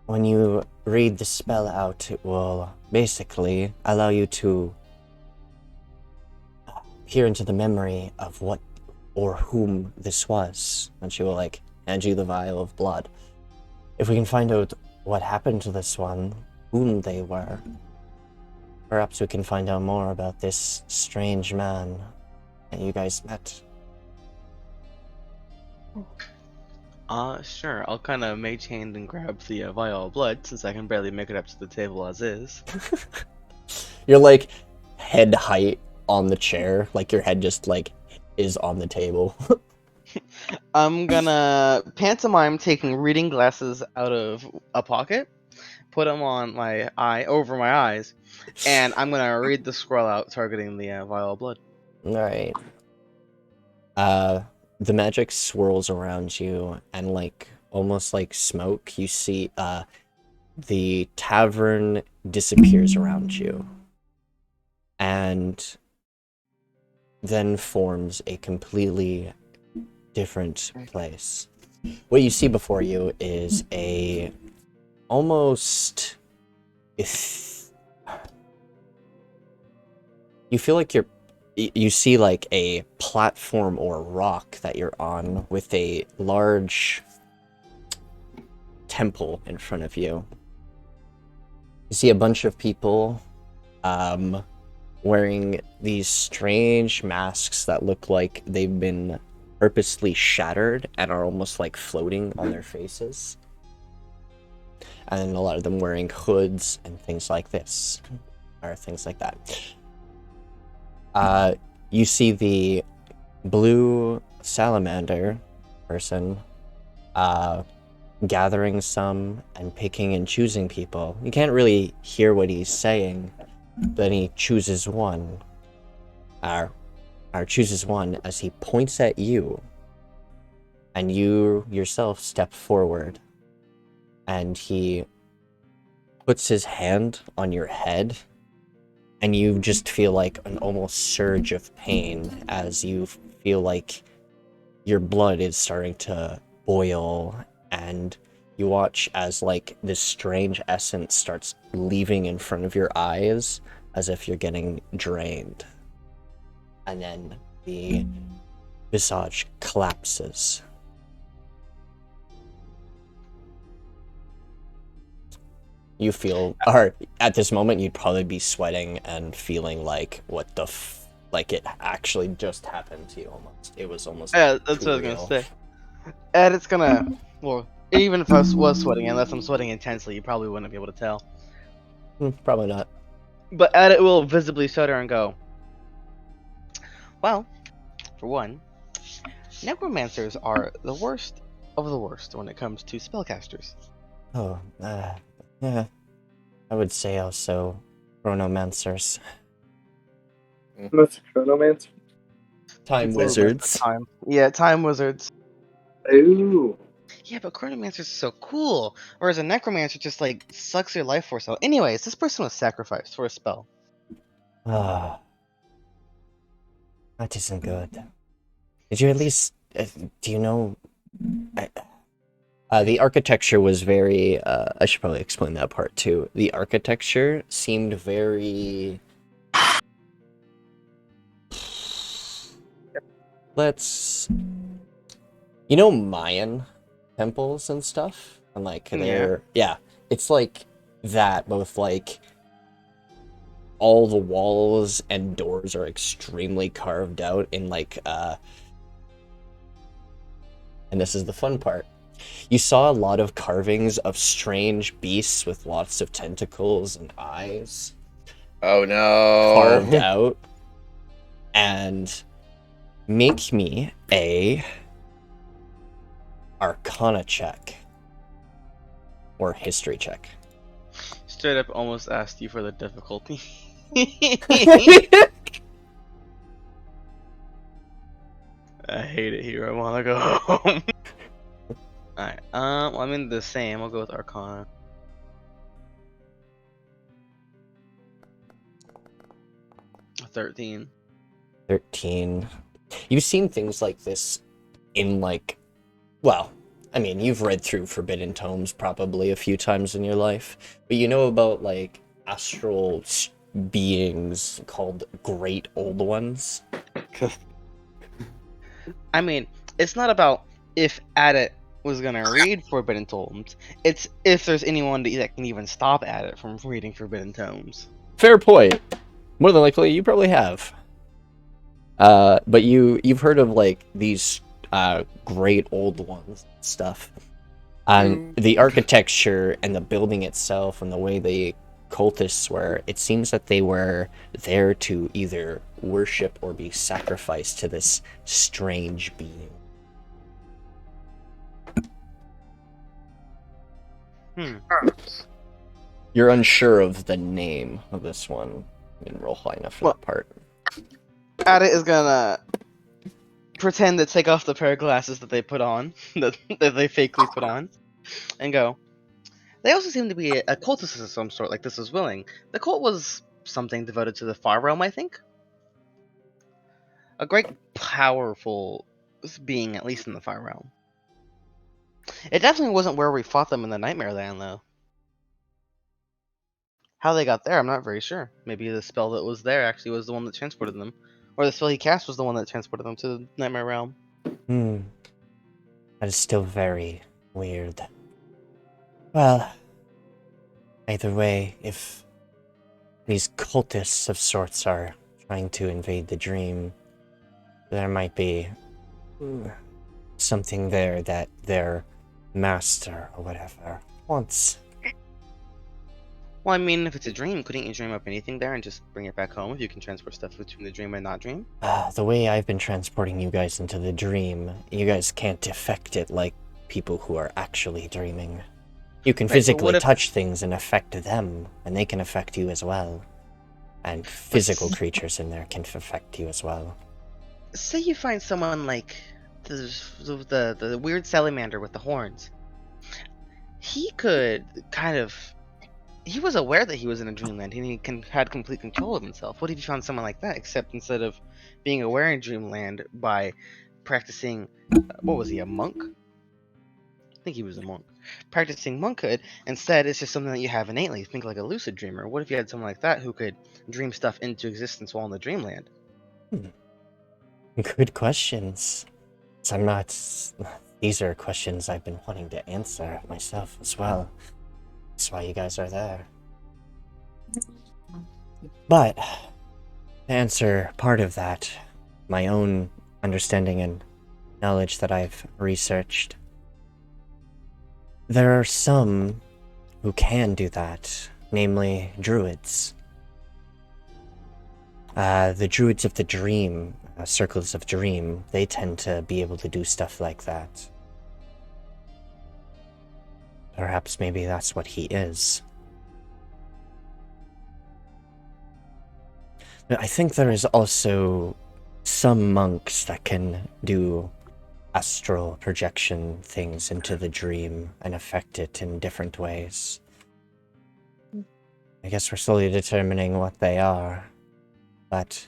When you read the spell out, it will basically allow you to peer into the memory of what or whom this was. And she will, hand you the vial of blood. If we can find out what happened to this one, whom they were, perhaps we can find out more about this strange man that you guys met. Sure. I'll kind of mage hand and grab the vial of blood, since I can barely make it up to the table as is. You're, head height on the chair. Your head just, is on the table. I'm gonna pantomime taking reading glasses out of a pocket, put them on my over my eyes, and I'm gonna read the scroll out, targeting the vial of blood. Alright. The magic swirls around you, and almost like smoke, you see the tavern disappears around you, and then forms a completely different place. What you see before you is a almost... You feel like you see a platform or rock that you're on with a large temple in front of you. You see a bunch of people wearing these strange masks that look like they've been purposely shattered and are almost floating on their faces. And a lot of them wearing hoods and things like this, or things like that. You see the blue salamander person gathering some and picking and choosing people. You can't really hear what he's saying, but he chooses one. Or chooses one as he points at you. And you yourself step forward. And he puts his hand on your head. And you just feel an almost surge of pain as you feel like your blood is starting to boil, and you watch as this strange essence starts leaving in front of your eyes as if you're getting drained. And then the visage collapses. You feel, or at this moment, you'd probably be sweating and feeling what the it actually just happened to you almost. It was almost. Yeah, that's what I was gonna say. And it's gonna, well, even if I was sweating, unless I'm sweating intensely, you probably wouldn't be able to tell. Probably not. But Addit will visibly shudder and go, well, for one, necromancers are the worst of the worst when it comes to spellcasters. Oh, yeah. I would say also chronomancers. What's chronomancer? Time wizards. Time wizards. Ooh. Yeah, but chronomancers are so cool. Whereas a necromancer just sucks your life force out. Anyways, this person was sacrificed for a spell. Ah. That isn't good. Did you at least... do you know... the architecture was very... I should probably explain that part too. The architecture seemed very... let's... You know Mayan temples and stuff? And like, they're... Yeah, it's like that, both like... All the walls and doors are extremely carved out in like, and this is the fun part. You saw a lot of carvings of strange beasts with lots of tentacles and eyes. Oh no. Carved out. And make me a Arcana check. Or history check. Straight up almost asked you for the difficulty. I hate it here. I want to go home. Alright, well, I'm in the same. I'll go with Arcana. A 13. 13. You've seen things like this in like, well, I mean, you've read through Forbidden Tomes probably a few times in your life, but you know about like astral beings called Great Old Ones? I mean, it's not about if Addit was gonna read Forbidden Tomes. It's if there's anyone that can even stop Addit from reading Forbidden Tomes. Fair point. More than likely, you probably have. But you've heard of like these Great Old Ones and stuff. And the architecture and the building itself and the way the cultists were, it seems that they were there to either worship or be sacrificed to this strange being. You're unsure of the name of this one. I didn't roll high enough for that part. Addit is gonna pretend to take off the pair of glasses that they put on, that they fakely put on, and go. They also seem to be a cultist of some sort, like this is willing. The cult was something devoted to the Far Realm, I think. A great powerful being, at least in the Far Realm. It definitely wasn't where we fought them in the Nightmare Land, though. How they got there, I'm not very sure. Maybe the spell that was there actually was the one that transported them. Or the spell he cast was the one that transported them to the Nightmare Realm. That is still very weird. Well, either way, if these cultists of sorts are trying to invade the dream, there might be something there that their master or whatever wants. Well, I mean, if it's a dream, couldn't you dream up anything there and just bring it back home if you can transport stuff between the dream and not dream? The way I've been transporting you guys into the dream, you guys can't affect it like people who are actually dreaming. You can physically touch things and affect them, and they can affect you as well. And physical creatures in there can affect you as well. Say you find someone like the weird salamander with the horns. He could kind of... He was aware that he was in a dreamland, and he had complete control of himself. What if you found someone like that, except instead of being aware in dreamland by practicing... what was he, a monk? I think he was a monk. Practicing monkhood, instead it's just something that you have innately. Think like a lucid dreamer. What if you had someone like that who could dream stuff into existence while in the dreamland? Good questions. So I'm not... These are questions I've been wanting to answer myself as well. That's why you guys are there. But, to answer part of that, my own understanding and knowledge that I've researched, there are some who can do that, namely druids. The druids of the dream, circles of dream, they tend to be able to do stuff like that. Perhaps maybe that's what he is. But I think there is also some monks that can do astral projection things into the dream and affect it in different ways. I guess we're slowly determining what they are, but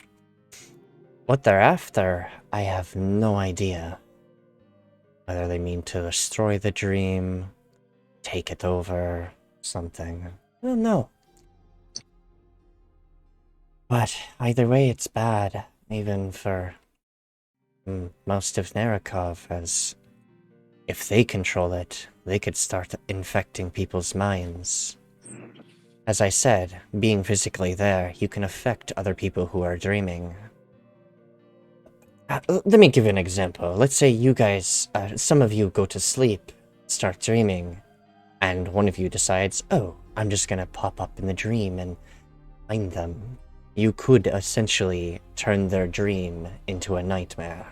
what they're after, I have no idea. Whether they mean to destroy the dream, take it over, something. I don't know. But either way, it's bad, even for most of Narakov, as if they control it, they could start infecting people's minds. As I said, being physically there, you can affect other people who are dreaming. Let me give you an example. Let's say you guys, some of you go to sleep, start dreaming, and one of you decides, oh, I'm just gonna pop up in the dream and find them. You could essentially turn their dream into a nightmare.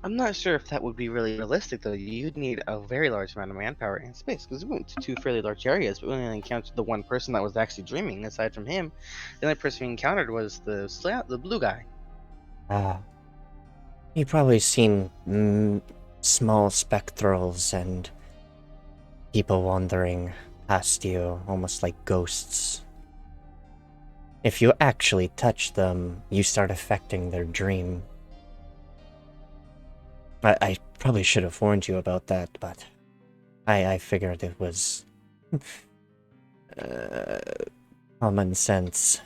I'm not sure if that would be really realistic, though. You'd need a very large amount of manpower and space, because we went to two fairly large areas, but we only encountered the one person that was actually dreaming. Aside from him, the only person we encountered was the blue guy. You've probably seen small spectrals and people wandering past you, almost like ghosts. If you actually touch them, you start affecting their dream. I probably should have warned you about that, but I figured it was common sense.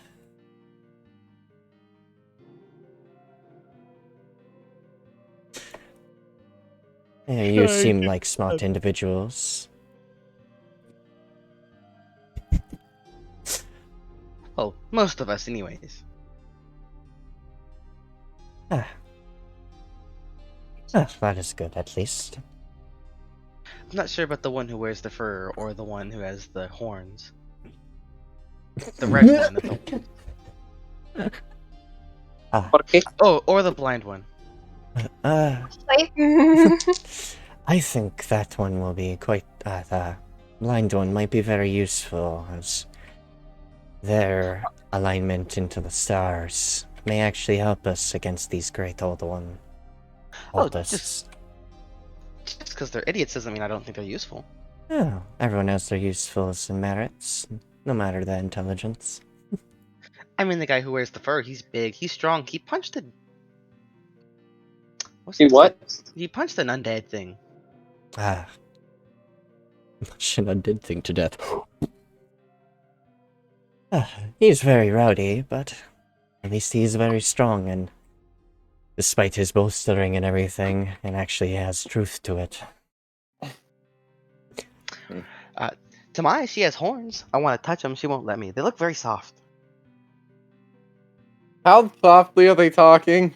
Yeah, you seem like smart individuals. Well, most of us, anyways. That is good, at least. I'm not sure about the one who wears the fur or the one who has the horns. The red one. Oh, or the blind one. I think that one will be quite. The blind one might be very useful, as their alignment into the stars may actually help us against these great old one. Just because they're idiots doesn't mean I don't think they're useful. Oh, everyone has their usefuls and merits, no matter the intelligence. I mean, the guy who wears the fur, he's big, he's strong, he punched a... What? He punched an undead thing. Punched an undead thing to death. He's very rowdy, but at least he's very strong, and despite his bolstering and everything, it actually has truth to it. Tamaya, she has horns. I want to touch them, she won't let me. They look very soft. How softly are they talking?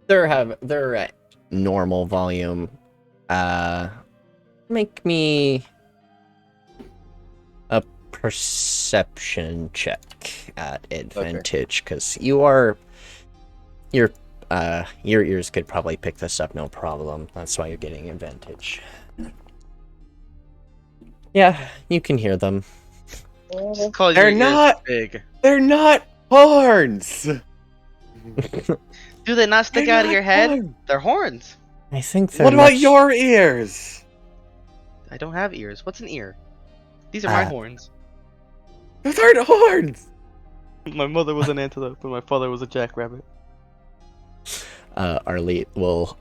They're at normal volume. Make me a perception check at advantage, because your ears could probably pick this up no problem. That's why you're getting advantage. Yeah, you can hear them. They're not big. They're not horns. Do they not stick out of your head? Horns. They're horns. I think they're What about your ears? I don't have ears. What's an ear? These are my horns. Those aren't horns. My mother was an antelope and my father was a jackrabbit. Arlete will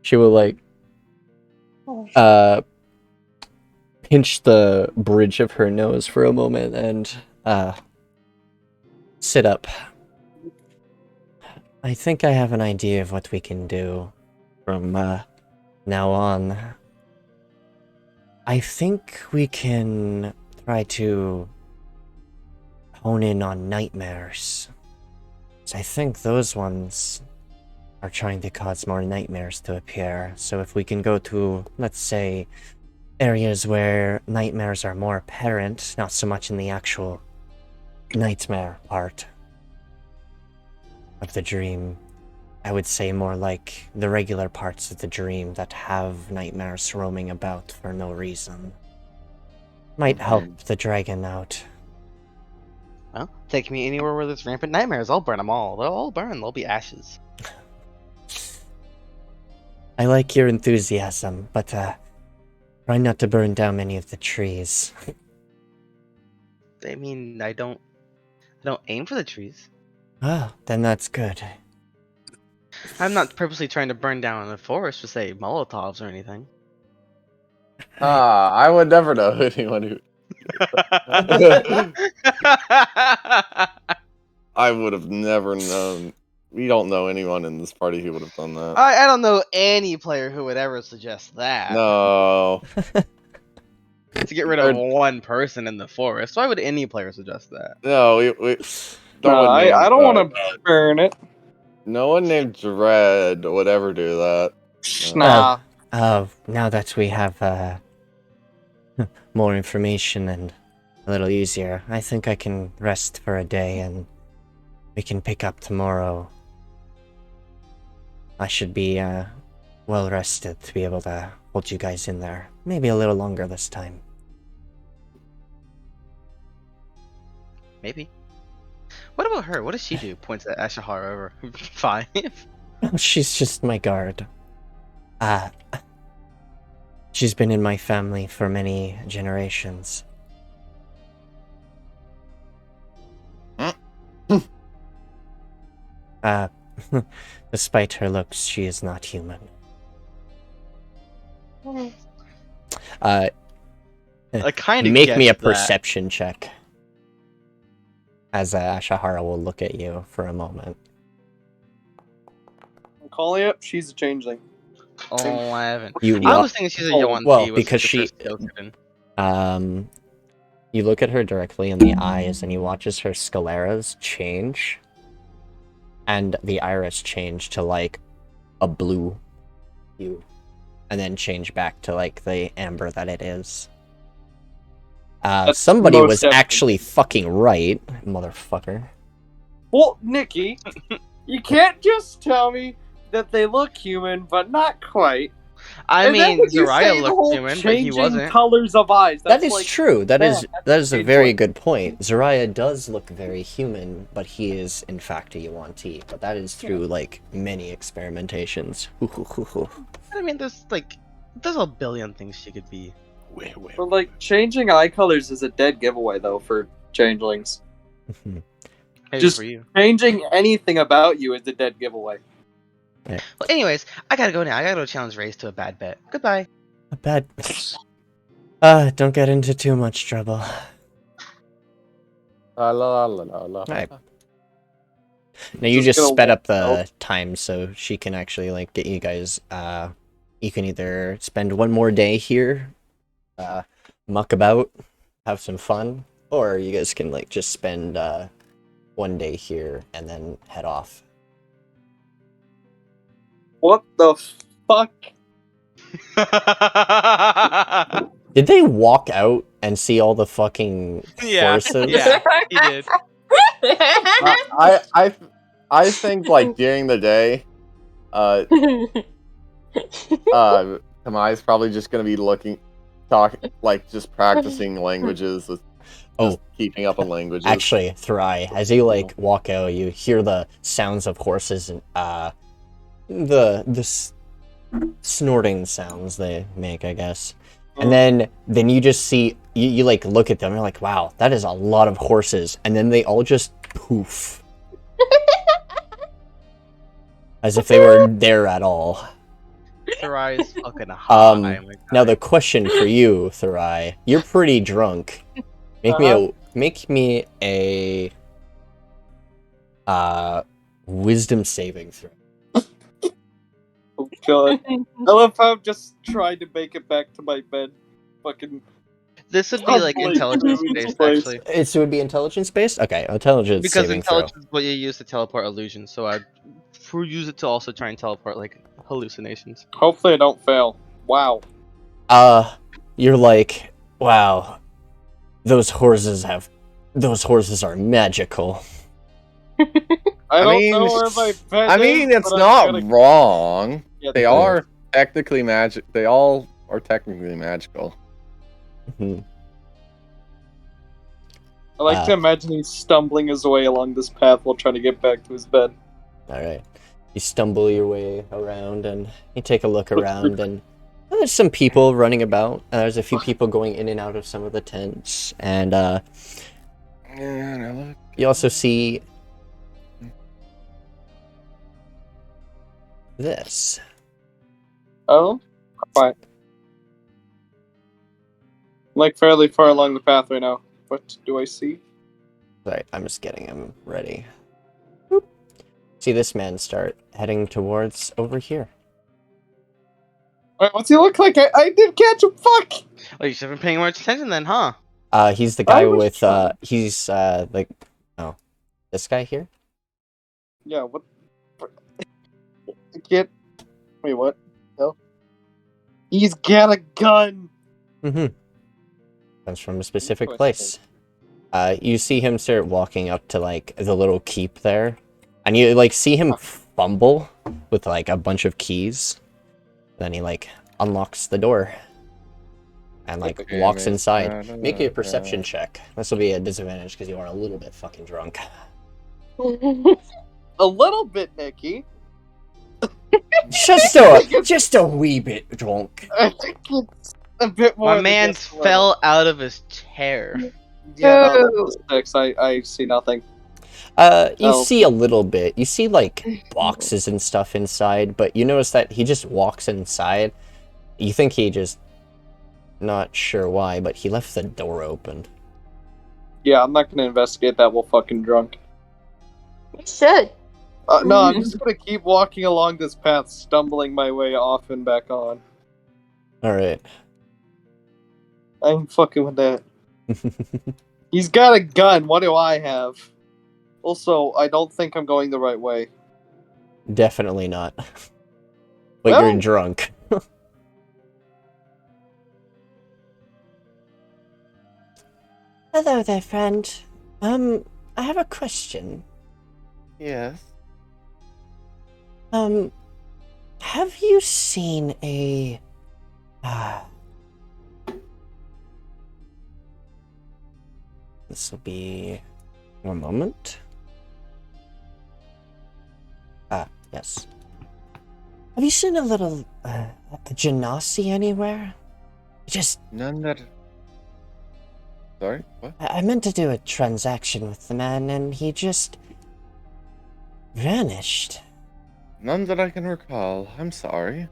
she will like pinch the bridge of her nose for a moment and sit up. I think I have an idea of what we can do from now on. I think we can try to hone in on nightmares. So I think those ones are trying to cause more nightmares to appear. So if we can go to, let's say, areas where nightmares are more apparent, not so much in the actual nightmare part of the dream, I would say more like the regular parts of the dream that have nightmares roaming about for no reason. Might help the dragon out. Well, take me anywhere where there's rampant nightmares. I'll burn them all. They'll all burn. They'll be ashes. I like your enthusiasm, but try not to burn down many of the trees. I mean, I don't aim for the trees. Oh, then that's good. I'm not purposely trying to burn down the forest with, say, Molotovs or anything. I would never know anyone who. I would have never known. We don't know anyone in this party who would have done that. I don't know any player who would ever suggest that. No. To get rid of one person in the forest. Why would any player suggest that? No, No, I don't want to burn it. No one named Dread would ever do that. Nah. Now that we have more information and a little easier, I think I can rest for a day and we can pick up tomorrow. I should be well rested to be able to hold you guys in there. Maybe a little longer this time. Maybe. What about her? What does she do? Points at Ashihara over 5. Oh, she's just my guard. She's been in my family for many generations. Despite her looks, she is not human. I kind of Make me a guessed that. perception check. As Ashihara will look at you for a moment. I'm calling it. She's a changeling. 11. You I was thinking she's a Jonty. well, because she... You look at her directly in the eyes, and you watches her scleras change. And the iris change to, like, a blue hue. And then change back to, like, the amber that it is. Somebody was actually fucking right, motherfucker. Well, Nikki, you can't just tell me that they look human, but not quite. I mean, Zerai looked human, but he wasn't. Colors of eyes. That is true. That is a very good point. Zerai does look very human, but he is in fact a Yuan-Ti. But that is through like many experimentations. I mean, there's a billion things she could be. But like changing eye colors is a dead giveaway though for changelings. Maybe Just for you. changing anything about you is a dead giveaway. Yeah. Well, anyways, I gotta go now. I gotta go challenge Reyes to a bad bet. Goodbye. A bad. Don't get into too much trouble. La la la la la. Right. Now you just sped up the time so she can actually like get you guys. You can either spend one more day here, muck about, have some fun, or you guys can like just spend one day here and then head off. What the fuck? Did they walk out and see all the fucking horses? Yeah, he did. I think like during the day, Tamai's probably just gonna be just practicing languages, keeping up on languages. Actually, Therai, as you like walk out, you hear the sounds of horses and the snorting sounds they make, I guess. And then you just see you like look at them and you're like, wow, that is a lot of horses. And then they all just poof. As if they were there at all. Therai is fucking hot. Now the question for you, Therai, you're pretty drunk. Make me a wisdom saving throw. Oh god. I love how I'm just trying to make it back to my bed. Fucking. This would be like intelligence based, actually. It would be intelligence based? Okay, intelligence because saving intelligence throw. is what you use to teleport illusions, so I'd use it to also try and teleport like hallucinations. Hopefully I don't fail. Wow. You're like, wow, those horses are magical. I don't know where my bed I mean, is, it's but not wrong. Yeah, they are technically magic. They all are technically magical. Mhm. I like to imagine he's stumbling his way along this path while trying to get back to his bed. Alright. You stumble your way around and you take a look around and there's some people running about. There's a few people going in and out of some of the tents. And you also see this. Oh? Right. like fairly far along the pathway now. What do I see? Right, I'm just getting him ready. Boop. See this man start heading towards over here. Wait, what's he look like? I did catch him. Fuck. Oh, you should have been paying more attention then, huh? He's the guy was with trying. he's like, oh, this guy here. Yeah. What? Get. Wait. What? No. He's got a gun. Mm-hmm. Comes from a specific Interesting. place. You see him start walking up to like the little keep there, and you like see him fumble with like a bunch of keys. Then he like unlocks the door and like walks inside. Make a perception check. This will be a disadvantage because you are a little bit fucking drunk. A little bit, Nikki. Just a wee bit drunk. I think it's a bit more. My man fell out of his chair. Yeah, no, that was 6. I see nothing. You see a little bit. You see like boxes and stuff inside, but you notice that he just walks inside. You think he just, not sure why, but he left the door open. Yeah, I'm not gonna investigate that while fucking drunk. You should. No, I'm just gonna keep walking along this path, stumbling my way off and back on. Alright. I'm fucking with that. He's got a gun. What do I have? Also, I don't think I'm going the right way. Definitely not. But Well- you're drunk. Hello there, friend. I have a question. Yes. Have you seen a... This will be... One moment. Yes. Have you seen a little, a genasi anywhere? Just... None that... Sorry? What? I meant to do a transaction with the man, and he just... vanished. None that I can recall. I'm sorry.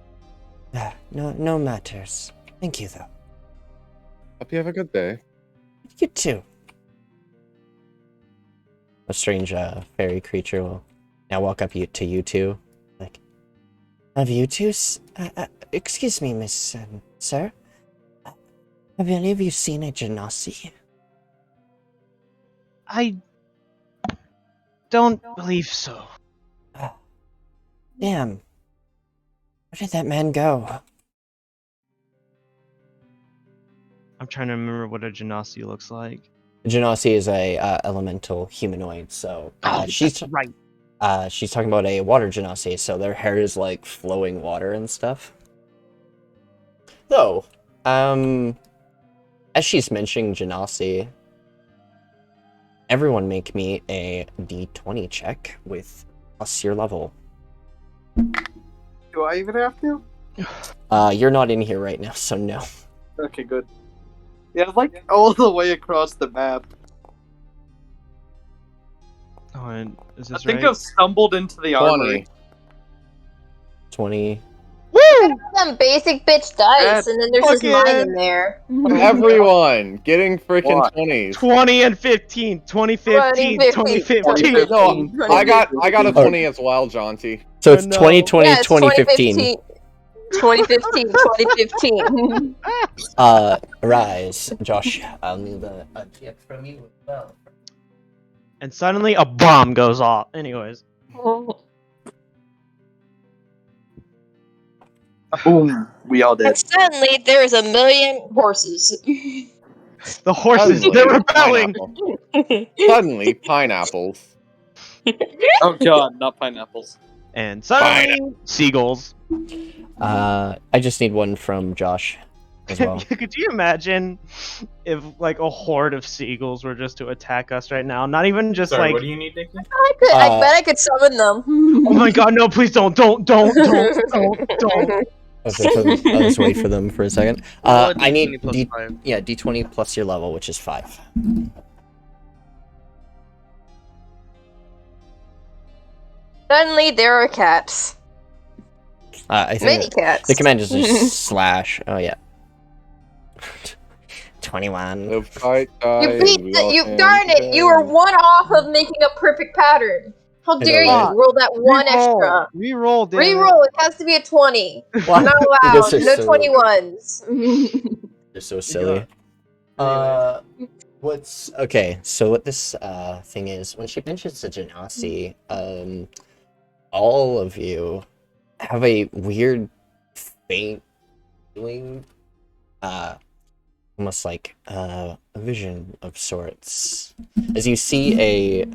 No matters. Thank you, though. Hope you have a good day. You too. A strange fairy creature will now walk up to you two. Like, have you two... excuse me, miss... sir? Have any of you seen a genasi? I don't believe so. Damn. Where did that man go? I'm trying to remember what a genasi looks like. Genasi is a elemental humanoid, so she's right. She's talking about a water genasi, so their hair is like flowing water and stuff. So, as she's mentioning genasi, everyone make me a d20 check with plus your level. Do I even have to? You're not in here right now, so no. Okay, good. Yeah, like all the way across the map. Oh, and is this I think right? I've stumbled into the armory. 20. Some basic bitch dice, and then there's just mine in there. Everyone getting freaking What? 20s. 20 and 15. 2015. 2015. No, I got a 20 as well, Jonty. So it's Oh, no. 2020, Yeah, it's 2015. 2015, 2015. Rise. Josh, I'll need a tip from you as well. And suddenly a bomb goes off. Anyways. Boom. We all And did. suddenly there's a million horses. The horses, Suddenly, they're rebelling! pineapple. Suddenly, pineapples. Oh god, not pineapples. And suddenly, seagulls. I just need one from Josh as well. Could you imagine if, like, a horde of seagulls were just to attack us right now? Not even just, Sorry, like... what do you need, Nikki? I bet I could summon them. Oh my god, no, please don't. I'll just wait for them for a second. Roll a I need D20 plus 5. d20 plus your level, which is 5. Suddenly there are cats. I think Many cats. the command is just slash. Oh yeah. 21. The fight die, You and beat we the, all you end darn it! You were today. one off of making a perfect pattern. How I dare know, you right? roll that one Reroll. extra? Reroll, damn it. Reroll. It has to be a 20. Wow, Not you allowed. guys are No so 21s. you're so silly. Anyway. What's okay? So what this thing is, when she mentions the Genasi, all of you have a weird faint feeling, almost like a vision of sorts, as you see a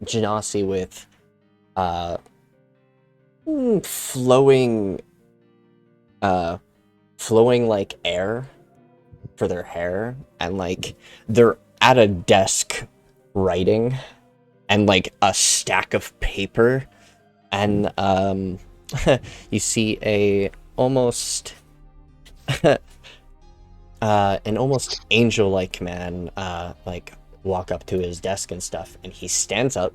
Genasi with flowing flowing like air for their hair, and like they're at a desk writing, and like a stack of paper, and you see a almost an almost angel-like man like walk up to his desk and stuff, and he stands up,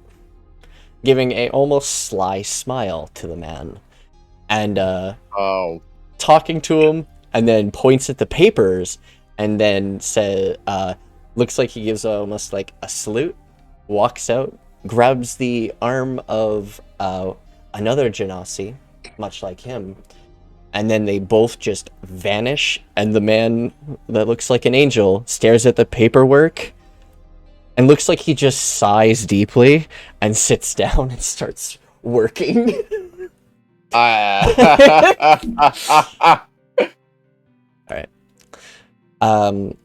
giving a almost sly smile to the man, and Oh, talking to him, and then points at the papers, and then says, looks like he gives almost like a salute, walks out, grabs the arm of another Genasi, much like him, and then they both just vanish, and the man that looks like an angel stares at the paperwork, and looks like he just sighs deeply, and sits down and starts working. Alright.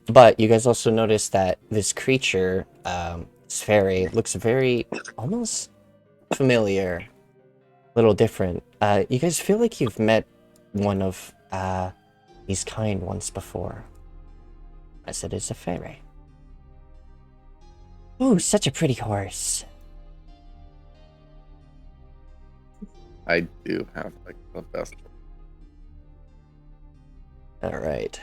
But you guys also notice that this creature, this fairy, looks very, almost familiar, a little different. You guys feel like you've met one of these kind once before, as it is a fairy. Ooh, such a pretty horse. I do have like the best. Alright.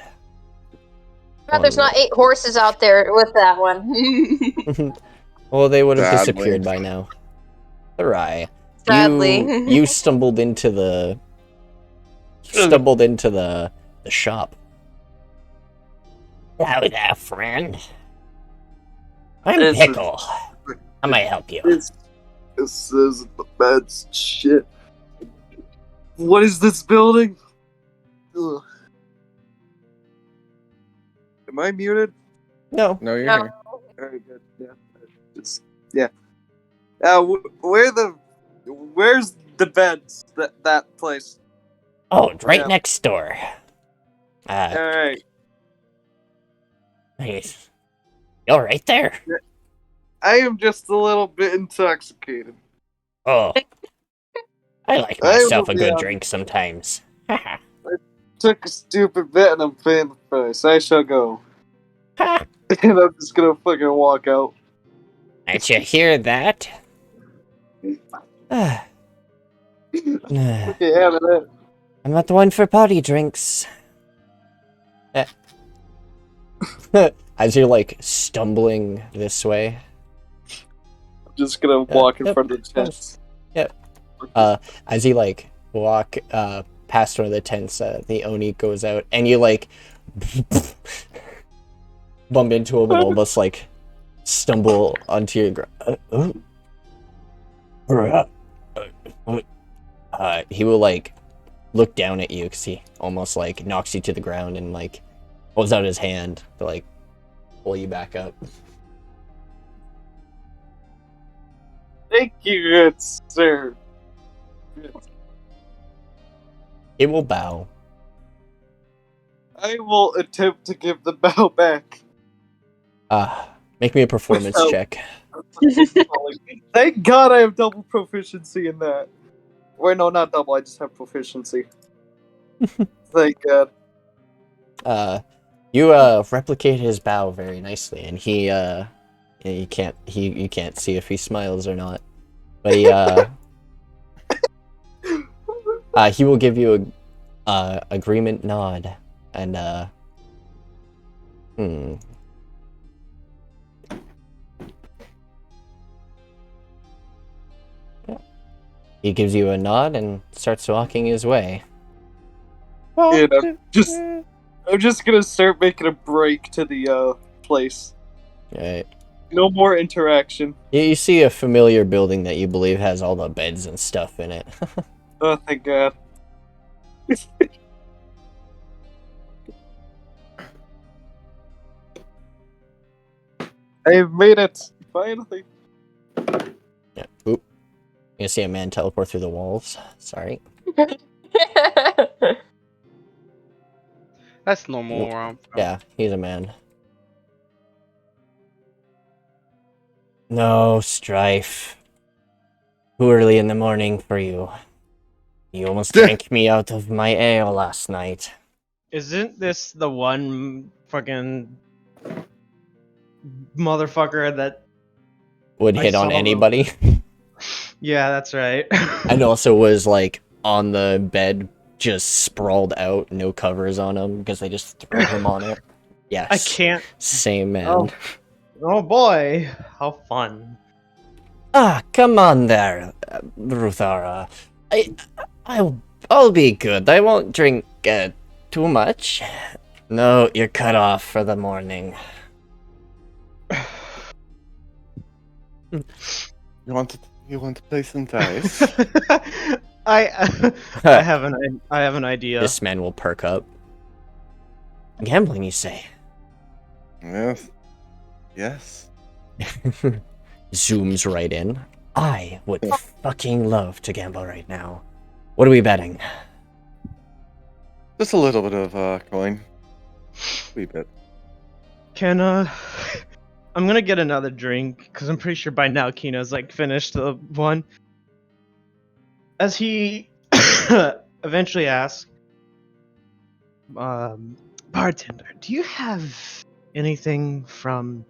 God, there's not 8 horses out there with that one. Well, they would have Sadly. disappeared by now. Therai, Sadly. you stumbled into the shop. Hello there, friend. I'm This is- Pickle. How may I help you? This is the best shit. What is this building? Ugh. Am I muted? No. No, you're No. here. Very good. Yeah. Just, yeah. Where's the beds? That place. Oh, right Yeah. next door. All right. Nice. You're right there. I am just a little bit intoxicated. Oh. I like I myself will a be good on- drink sometimes. Ha Took a stupid bet and I'm paying the price. I shall go. ha. And I'm just gonna fucking walk out. Did you hear that? Ah. Okay, out of that. I'm not the one for potty drinks. As you're like stumbling this way, I'm just gonna walk in Yep. front of the tents. Yep. As you like walk past one of the tents, the Oni goes out, and you like bump into him and almost like stumble onto your he will like look down at you because he almost like knocks you to the ground and like holds out his hand to like pull you back up. Thank you, good sir. He will bow. I will attempt to give the bow back. Make me a performance Without- check. Thank God I have double proficiency in that. Wait, no, not double. I just have proficiency. Thank God. You replicate his bow very nicely, and he you can't see if he smiles or not, but he will give you a agreement nod, and Yeah. He gives you a nod and starts walking his way. And I'm just I'm just gonna start making a break to the place. Right. No more interaction. You see a familiar building that you believe has all the beds and stuff in it. Oh, thank God. I've made it! Finally. Yeah. Oop. You see a man teleport through the walls. Sorry. That's normal where I'm from. Yeah, he's a man. No strife. Too early in the morning for you. You almost drank me out of my ale last night. Isn't this the one fucking motherfucker that? Would I hit on saw them. anybody. Yeah, that's right. And also was like on the bed, just sprawled out, no covers on him because they just threw him on it. Yes. I can't. Same man. Oh boy, how fun! Ah, come on there, Ruthara. I'll be good. I won't drink too much. No, you're cut off for the morning. You want to play some dice? I have an idea. This man will perk up. Gambling, you say? Yes. Yes. Zooms right in. I would fucking love to gamble right now. What are we betting? Just a little bit of coin. Wee bit. Can I'm gonna get another drink because I'm pretty sure by now Kino's like finished the one. As he eventually asks, bartender, do you have anything from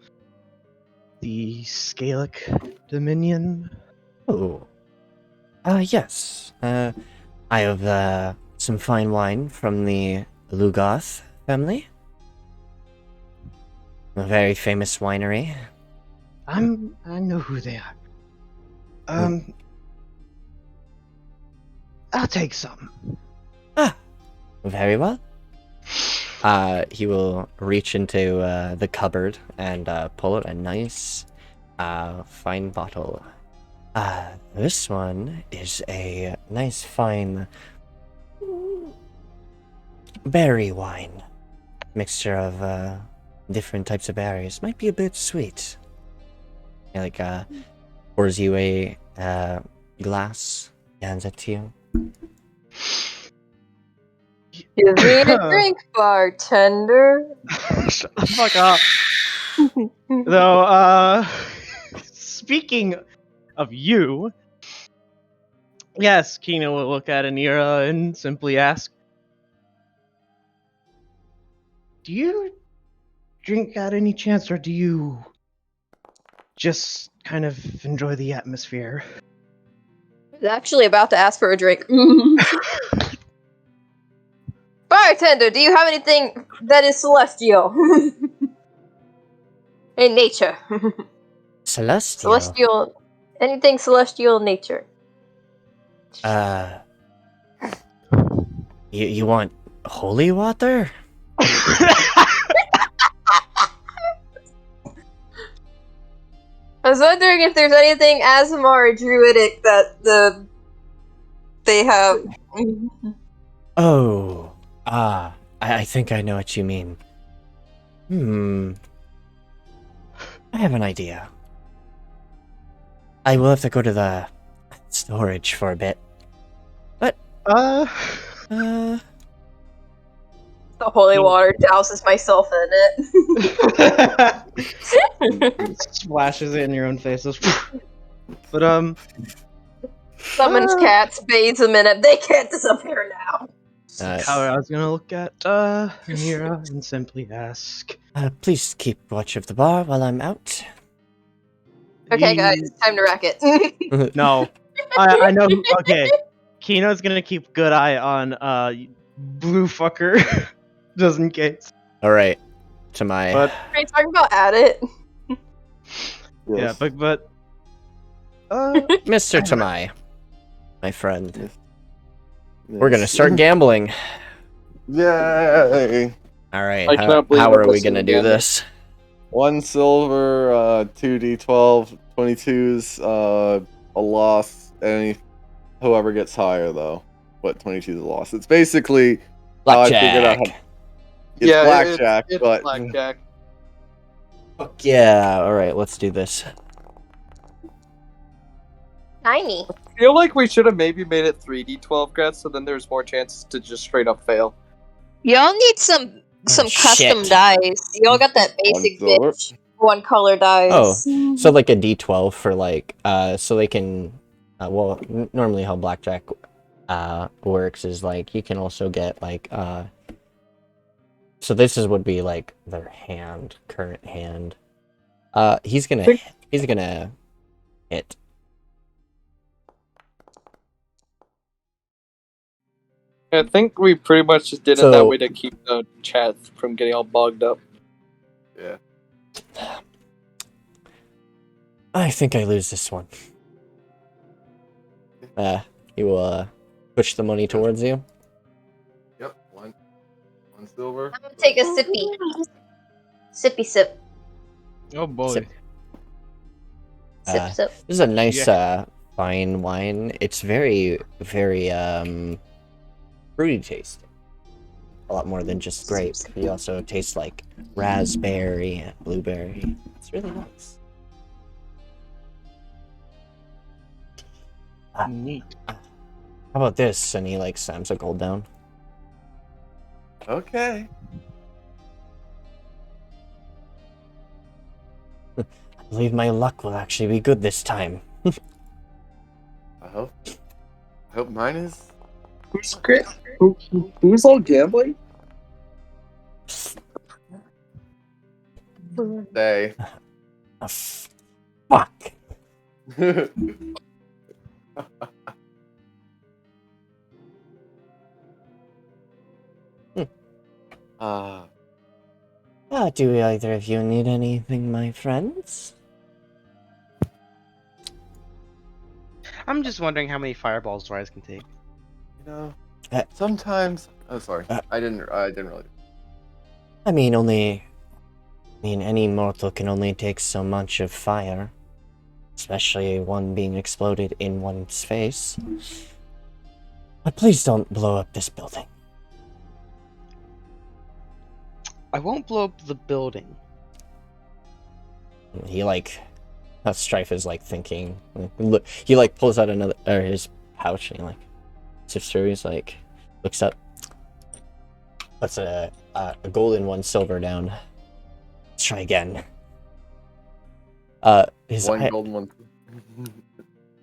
the Scalic Dominion? Oh. Yes. I have some fine wine from the Lugoth family. A very famous winery. I know who they are. I'll take some. Ah, very well. He will reach into the cupboard and pull out a nice, fine bottle. This one is a nice, fine berry wine. Mixture of different types of berries. Might be a bit sweet. Yeah, like, pours you a glass, hands it to you. Give me a drink, bartender. Shut the fuck up. Though, speaking of you, yes, Kino will look at Anira and simply ask, do you drink at any chance, or do you just kind of enjoy the atmosphere? I was actually about to ask for a drink. Bartender, do you have anything that is celestial? In nature. Celestial? Celestial. Anything celestial in nature. You want holy water? I was wondering if there's anything Azamar or Druidic that they have. Oh, I think I know what you mean. I have an idea. I will have to go to the storage for a bit. But, The holy water douses myself in it. Splashes it in your own faces. But Summons cats, bathes them in it. They can't disappear now. I was gonna look at Anira and simply ask. Please keep watch of the bar while I'm out. Okay, guys, it's time to rack it. No, I know. Okay, Kino's gonna keep good eye on blue fucker, just in case. All right, to my. But Are you talking about Addit? yeah, but Mr. Tamai, my friend. Yes. We're gonna start gambling. Yay! Alright, I cannot believe how I'm are we listening gonna do again. this? 1 silver, 2d12, 22's a loss. Whoever gets higher though. But 22 is a loss. It's basically how I figured out. Blackjack. It's blackjack, it's but blackjack. Fuck yeah, alright, let's do this. Tiny. I feel like we should have maybe made it 3d12, Grad, so then there's more chances to just straight up fail. Y'all need some custom shit. dice. Y'all got that One basic silver. bitch one color dice. Oh, so like a D12 for like, so they can, normally how blackjack works is like, you can also get like, so this would be like their current hand. He's gonna hit. I think we pretty much just did it that way to keep the chat from getting all bogged up. yeah. I think I lose this one. He will push the money towards you. Yep. One silver. I'm gonna take a sippy sip. Oh boy. Sip. Sip. This is a nice fine wine. It's very, very fruity tasting. A lot more than just grape. You also taste like raspberry and blueberry. It's really nice. Neat. How about this? And he like slams a gold down. Okay. I believe my luck will actually be good this time. I hope mine is. Who's great? Who's all gambling? Day. Fuck. Do either of you need anything, my friends? I'm just wondering how many fireballs Reyes can take. You know, sometimes. Oh, sorry. I didn't really. I mean, any mortal can only take so much of fire. Especially one being exploded in one's face. But please don't blow up this building. I won't blow up the building. He Strife is like thinking. Look, he like pulls out his pouch and he like sifts through. He's like, looks up, puts a gold and 1 silver down. Let's try again. His Gold, 1.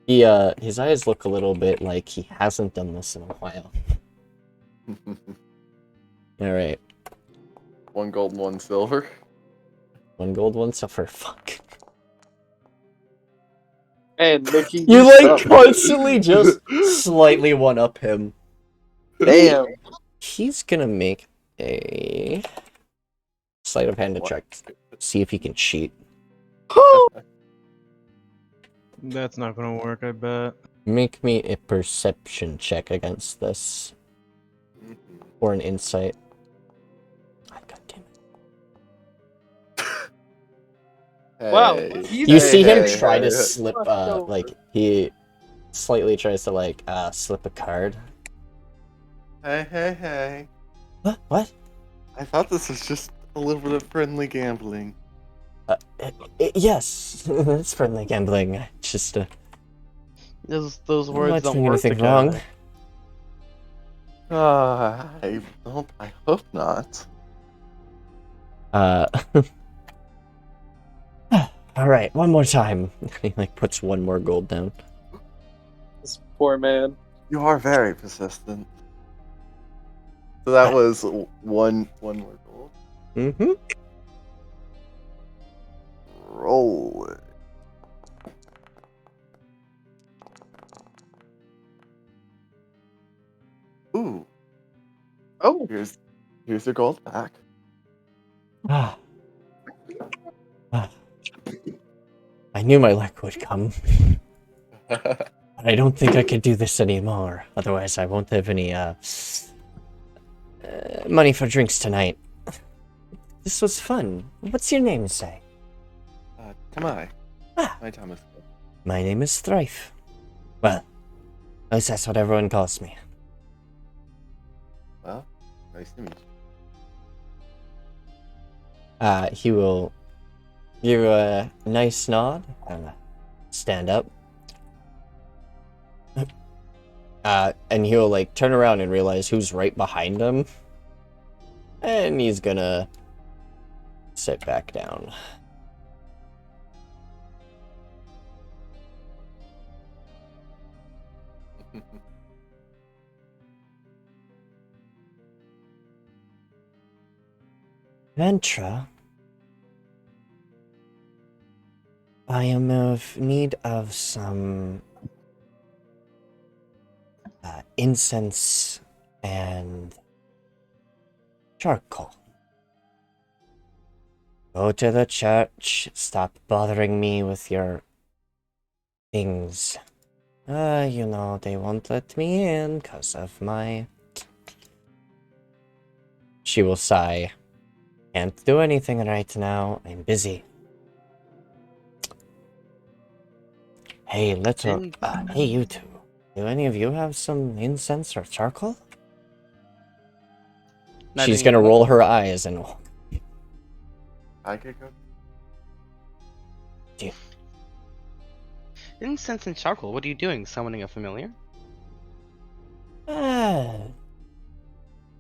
his eyes look a little bit like he hasn't done this in a while. All right. 1 gold, 1 silver. 1 gold, 1 silver. Fuck. And making You like stuff. constantly just slightly one up him. Damn. He's gonna make a sleight of hand to check, see if he can cheat. That's not gonna work, I bet. Make me a perception check against this, or an insight. Oh, God damn it! Wow. You see him try to slip, like he slightly tries to like slip a card. Hey. What? I thought this was just a little bit of friendly gambling. Yes, it's friendly gambling. Just Those I'm words not don't doing work anything together. wrong. I hope not. All right, one more time. He like puts 1 more gold down. This poor man. You are very persistent. So that was one more gold. Mm-hmm. Roll it. Ooh. Oh. Here's your gold back. I knew my luck would come. But I don't think I could do this anymore. Otherwise, I won't have any money for drinks tonight. This was fun. What's your name, say? Tamai. Ah. My Thomas. My name is Thrife. Well, at least that's what everyone calls me. Well, nice to meet you. He will give you a nice nod and stand up. And he'll like turn around and realize who's right behind him. And he's gonna sit back down. Ventra, I am of need of some incense and charcoal. Go to the church. Stop bothering me with your things. You know, they won't let me in because of my... She will sigh. Can't do anything right now. I'm busy. Hey, little... hey, you two. Do any of you have some incense or charcoal? Not She's doing gonna it. roll her eyes and... I could go. Incense and charcoal. What are you doing? Summoning a familiar?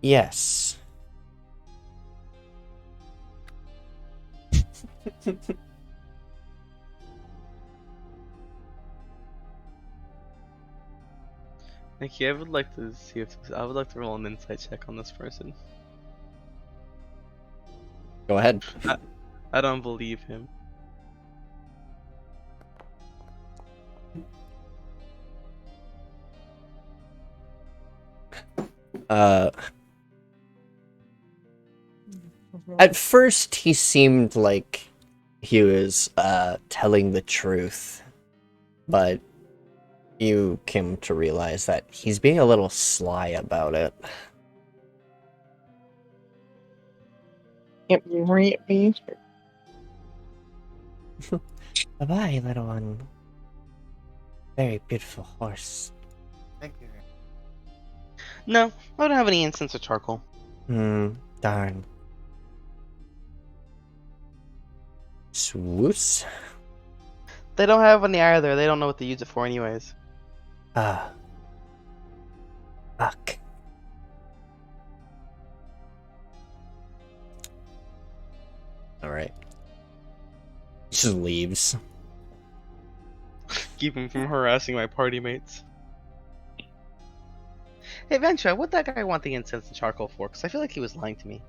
Yes. Nikki, I would like to see if I would like to roll an insight check on this person. Go ahead. I don't believe him. At first, he seemed like he was telling the truth, but you came to realize that he's being a little sly about it. Bye-bye, little one. Very beautiful horse. Thank you. No, I don't have any incense or charcoal. Darn. Swoos? They don't have any either. They don't know what to use it for anyways. Fuck. Alright. Just leaves. Keep him from harassing my party mates. Hey Ventra, what'd that guy want the incense and charcoal for? Because I feel like he was lying to me.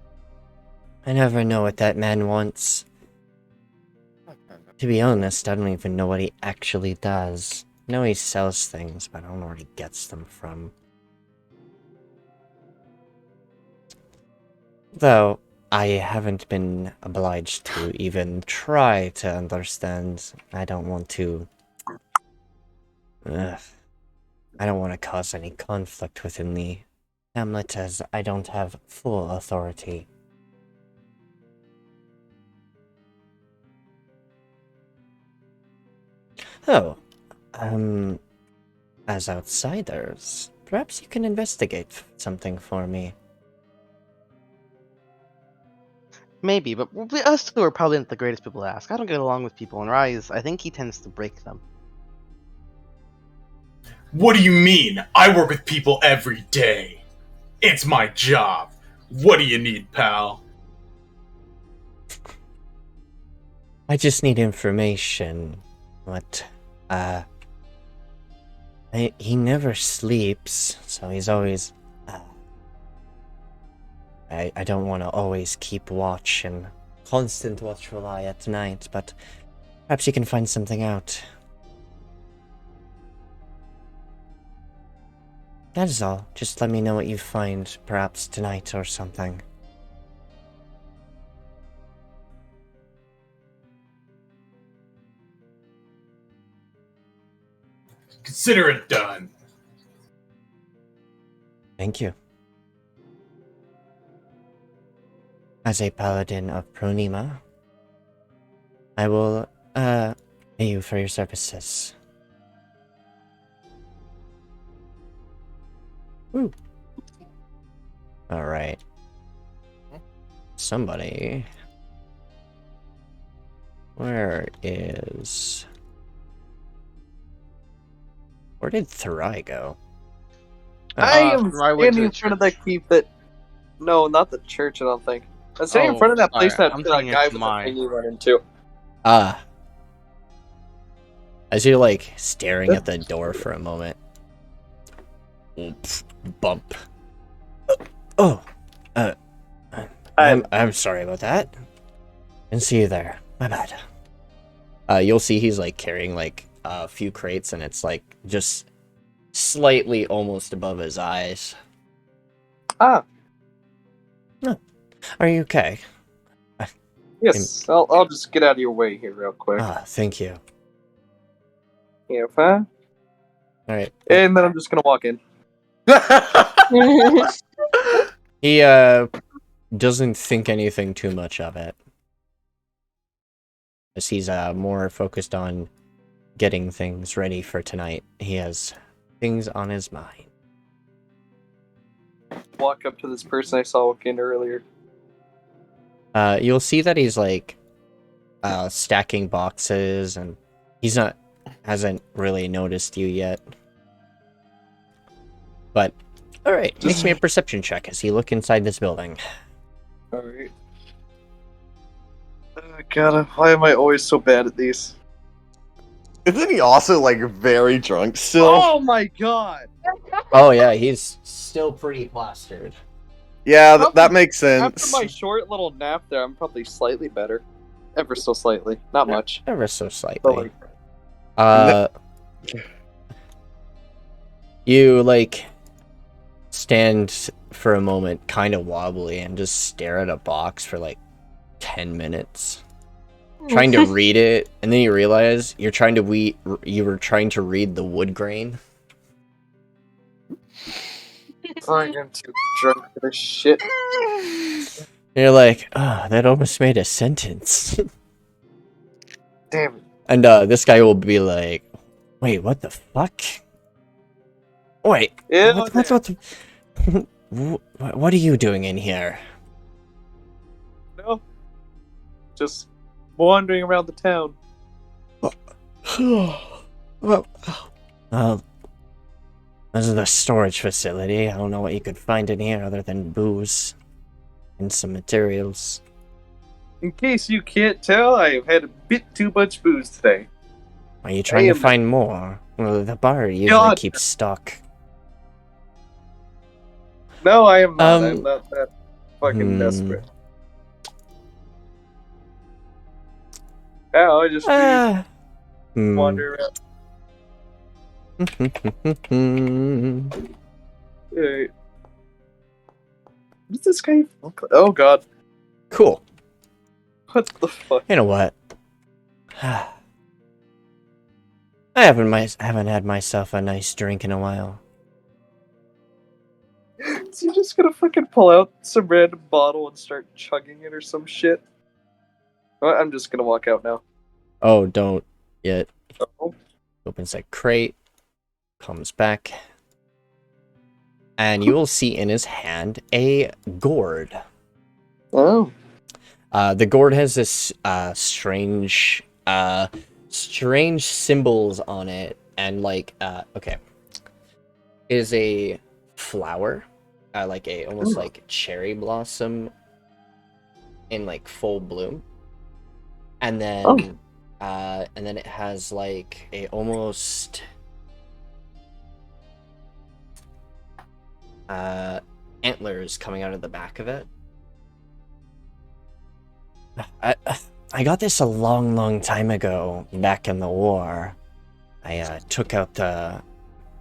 I never know what that man wants. To be honest, I don't even know what he actually does. I know he sells things, but I don't know where he gets them from. Though, I haven't been obliged to even try to understand. I don't want to... I don't want to cause any conflict within the hamlet, as I don't have full authority. Oh, as outsiders, perhaps you can investigate something for me. Maybe, but us two are probably not the greatest people to ask. I don't get along with people, and Reyes, I think he tends to break them. What do you mean? I work with people every day. It's my job. What do you need, pal? I just need information. What, he never sleeps, so he's always, I don't want to always keep watch and constant watchful eye at night, but perhaps you can find something out. That is all. Just let me know what you find, perhaps tonight or something. Consider it done. Thank you. As a paladin of Pronima, I will pay you for your services. Woo. Alright. Somebody. Where did Therai go? I am I went to standing in the front of church. that keep that. No, not the church. I don't think. I'm standing in Oh, front of that sorry, place that I'm guy thinking with it's the my- thing you run into. As you're like staring at the door for a moment. Oops, bump. I'm sorry about that. Didn't see you there. My bad. You'll see he's like carrying like a few crates, and it's like just slightly almost above his eyes. Ah, Are you okay? yes. I'll just get out of your way here real quick. Thank you. Yeah, fine. All right. And then I'm just gonna walk in. He doesn't think anything too much of it, as he's more focused on getting things ready for tonight. He has things on his mind. Walk up to this person I saw walk in earlier. You'll see that he's like stacking boxes, and hasn't really noticed you yet. But all right, make me a perception check as you look inside this building. All right. God, why am I always so bad at these? Isn't he also like very drunk still? Oh my god! Oh yeah, he's still pretty plastered. Yeah, that makes After sense. my short little nap there, I'm probably slightly better. Ever so slightly. Not much. Ever so But slightly. like, You like stand for a moment kind of wobbly and just stare at a box for like 10 minutes trying to read it, and then you realize you were trying to read the wood grain. I'm too drunk for this shit. You're like, that almost made a sentence. Damn it. And this guy will be like, wait, what the fuck? Wait, Yeah, what are you doing in here? no. Just wandering around the town. Well, this is the storage facility. I don't know what you could find in here other than booze and some materials. In case you can't tell, I have had a bit too much booze today. Are you trying to find more? Well, the bar usually keeps stock. No, I am not. I'm not that fucking desperate. Yeah, I just wander around. Hey. What's this guy look like? Oh god. Cool. What the fuck? You know what? I haven't had myself a nice drink in a while. Is he just gonna fucking pull out some random bottle and start chugging it or some shit? I'm just gonna walk out now. Oh, don't yet. Oh. Opens that crate, comes back, and you will see in his hand a gourd. Oh. The gourd has this strange symbols on it, and like okay, it is a flower, like a almost like cherry blossom in like full bloom, and then it has like a almost antlers coming out of the back of it. I got this a long time ago, back in the war. I took out the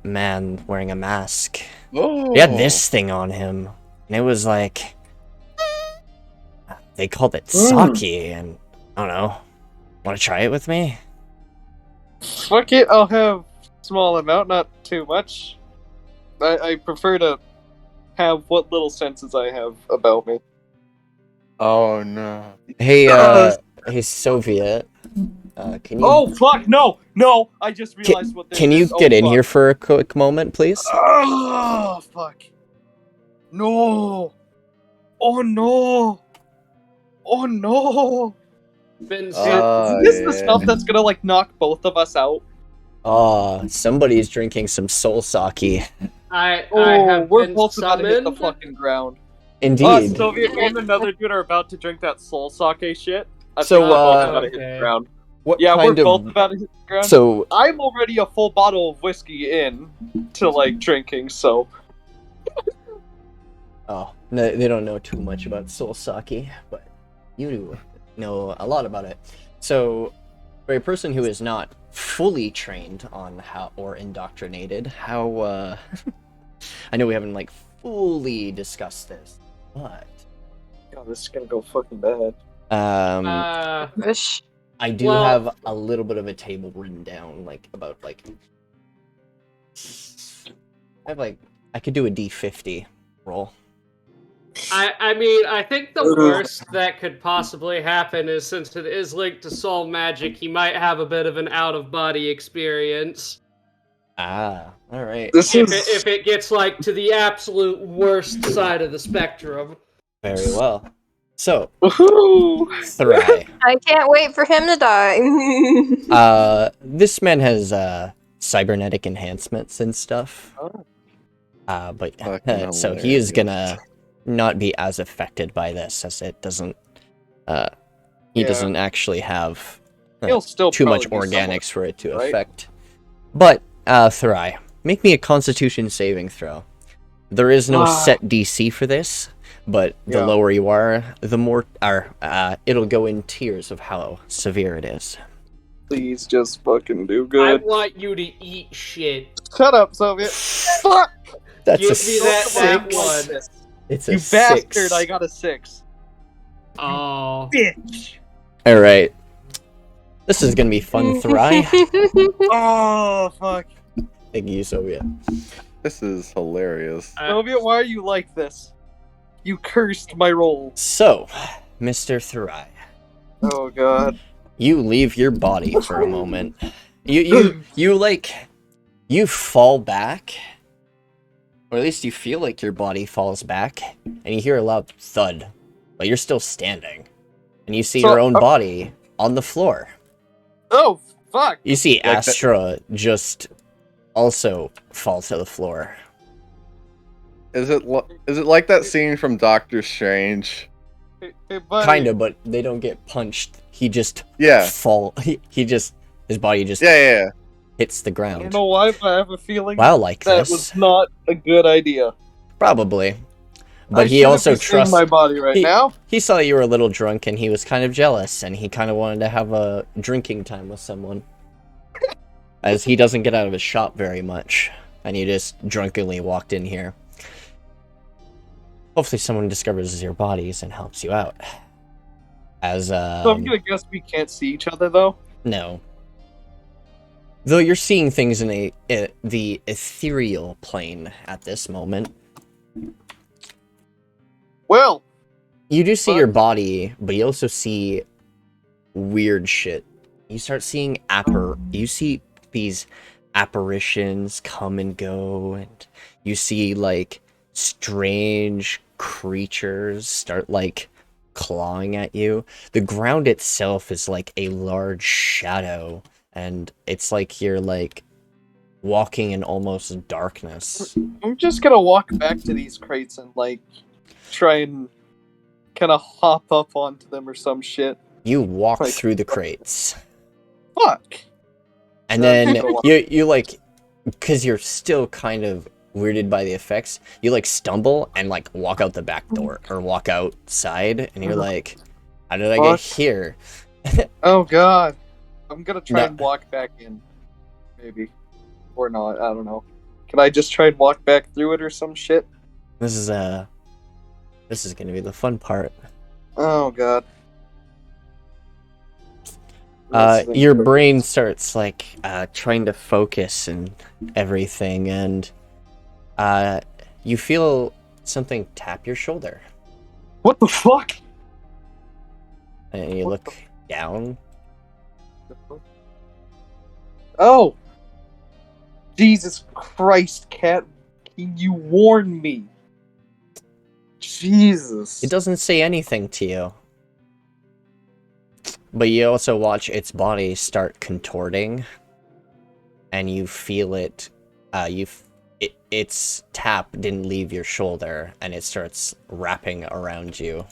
man wearing a mask. Oh. He had this thing on him, and it was like they called it sake, and I don't know. Want to try it with me? Fuck it, I'll have a small amount, not too much. I prefer to have what little senses I have about me. Oh no. Hey, hey, Soviet. Can you? Oh fuck! No, no! I just realized what this Can you is. get Oh, in fuck. here for a quick moment, please? Oh fuck! No! Oh no! Oh no! Vince, Is this the stuff that's gonna like knock both of us out? Somebody's drinking some soul sake. I Oh, have we're been both about to hit the summoned. fucking ground. Indeed. Soviet, me and another dude are about to drink that soul sake shit. I So, think we're both about to hit okay. the ground. What Yeah, kind we're of? both about to hit the ground. So, I'm already a full bottle of whiskey in to like drinking, so oh, no, they don't know too much about soul sake, but you do know a lot about it. So, for a person who is not fully trained on how or indoctrinated, how I know we haven't like fully discussed this, but God, this is gonna go fucking bad. Wish. I do well- have a little bit of a table written down, like about like I could do a D50 roll. I mean, I think the worst that could possibly happen is since it is linked to soul magic, he might have a bit of an out-of-body experience. Ah, all right, This If it gets like to the absolute worst side of the spectrum. very well. So, Woohoo! Therai. I can't wait for him to die. This man has cybernetic enhancements and stuff. Oh. But Fucking so he is hilarious. gonna not be as affected by this, as it doesn't. He Yeah. doesn't actually have He'll still too much probably be organics for it to right? affect. But Therai, make me a Constitution saving throw. There is no set DC for this, but the Yeah. lower you are, the more it'll go in tiers of how severe it is. Please just fucking do I good. want you to eat shit. Shut up, Soviet. Fuck! That's Give a me that six. one. It's a You six. bastard! I got a 6. Oh. Bitch! All right. This is gonna be fun, Therai. Oh fuck! Thank you, Soviet. This is hilarious. Soviet, why are you like this? You cursed my roll. So, Mr. Therai, Oh god. you leave your body for a moment. You fall back, or at least you feel like your body falls back, and you hear a loud thud, but you're still standing, and you see So, your own body on the floor. Oh fuck! You see Like that- Astra just also fall to the floor. Is it like that scene from Doctor Strange? Hey, buddy. Kinda, but they don't get punched. He just Yeah. fall. His body just Yeah. hits the I don't ground. know why, but I have a feeling Wow, like that this. was not a good idea. Probably. But I he shouldn't also be seeing trusts. my body right now. He saw you were a little drunk and he was kind of jealous and he kind of wanted to have a drinking time with someone. As he doesn't get out of his shop very much. And you just drunkenly walked in here. Hopefully someone discovers your bodies and helps you out. As, So I'm gonna guess we can't see each other though. no. Though you're seeing things in the ethereal plane at this moment. Well, You do see What? your body, but you also see weird shit. You start seeing you see these apparitions come and go, and you see like strange creatures start like clawing at you. The ground itself is like a large shadow, and it's like you're like walking in almost darkness. I'm just gonna walk back to these crates and like try and kind of hop up onto them or some shit. You walk Like- through the crates. Fuck. And That then takes a while. you like, because you're still kind of weirded by the effects, you like stumble and like walk out the back door or walk outside, and you're like, how did I get Fuck. here? Oh god. I'm gonna try No. and walk back in. Maybe. Or not, I don't know. Can I just try and walk back through it or some shit? This is gonna be the fun part. Oh god. Your brain starts like trying to focus and everything, and you feel something tap your shoulder. What the fuck? And you look down. Oh! Jesus Christ, Cat. You warned me. Jesus. It doesn't say anything to you. But you also watch its body start contorting. And you feel it, its tap didn't leave your shoulder, and it starts wrapping around you.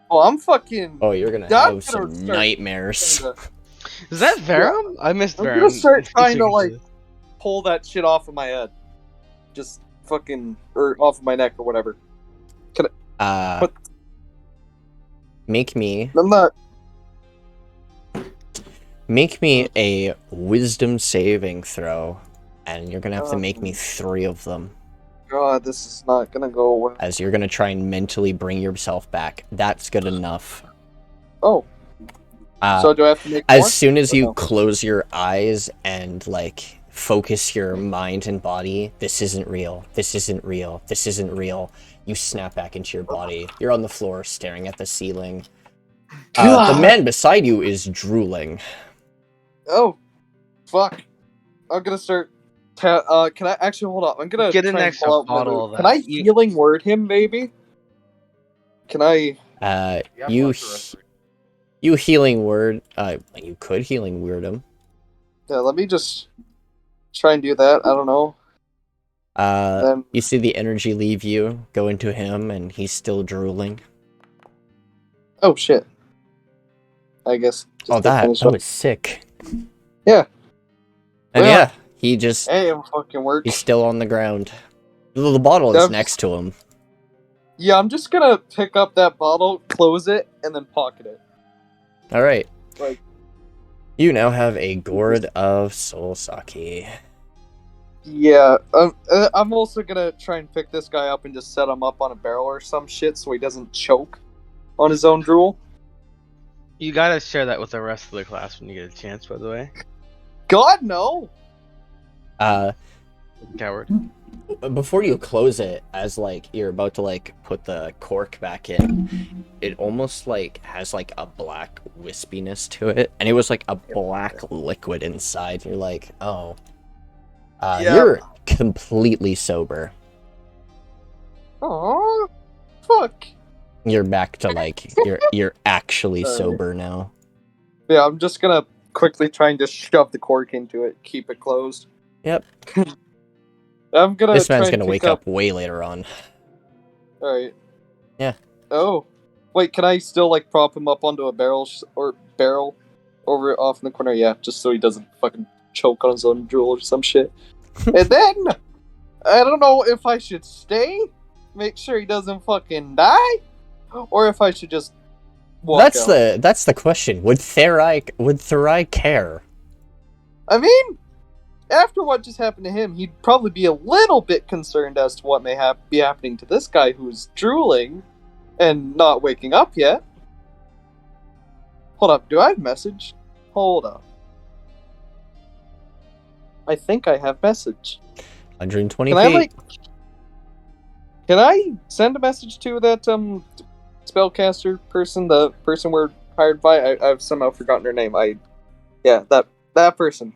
Oh, I'm fucking... Oh, you're gonna have some nightmares. Is that Verum? I missed I'm Verum. gonna start trying to, like, pull that shit off of my head. Just fucking... Or off of my neck or whatever. Can I... What? Make me... I'm not... Make me a wisdom saving throw, and you're gonna have to make me 3 of them. God, this is not gonna go away. As you're gonna try and mentally bring yourself back. That's good enough. Oh. So do I have to make as more? soon as you close your eyes and, like, focus your mind and body, this isn't real, this isn't real, this isn't real, you snap back into your body. You're on the floor staring at the ceiling. The man beside you is drooling. Oh, fuck! I'm gonna start. Can I actually hold on? I'm gonna get an try and extra pull out bottle of that. Can I healing word him, maybe? Can I? You healing word. You could healing word him. Yeah, let me just try and do that. I don't know. Then... You see the energy leave you, go into him, and he's still drooling. Oh shit! I guess. Oh, that was sick. Yeah. And yeah, he just... Hey, it fucking worked. He's still on the ground. The bottle is next to him. Yeah, I'm just gonna pick up that bottle, close it, and then pocket it. Alright. Like... You now have a gourd of soul sake. Yeah, I'm also gonna try and pick this guy up and just set him up on a barrel or some shit so he doesn't choke on his own drool. You gotta share that with the rest of the class when you get a chance, by the way. God, no! Coward. Before you close it, as, like, you're about to, like, put the cork back in, it almost, like, has, like, a black wispiness to it, and it was, like, a black liquid inside. You're like, oh. You're completely sober. Aww, fuck. You're back to, like, you're actually sober now. Yeah, I'm just gonna quickly try and just shove the cork into it, keep it closed. Yep. I'm gonna. This man's gonna wake up way later on. Alright. Yeah. Oh. Wait, can I still, like, prop him up onto a barrel over off in the corner? Yeah, just so he doesn't fucking choke on his own drool or some shit. And then, I don't know if I should stay, make sure he doesn't fucking die, or if I should just walk out. That's the question. Would Therai care? I mean, after what just happened to him, he'd probably be a little bit concerned as to what may be happening to this guy who's drooling and not waking up yet. Hold up, do I have message? Hold up. I think I have message. 120 feet. Can I send a message to that spellcaster person, the person we're hired by? I've somehow forgotten her name. That person.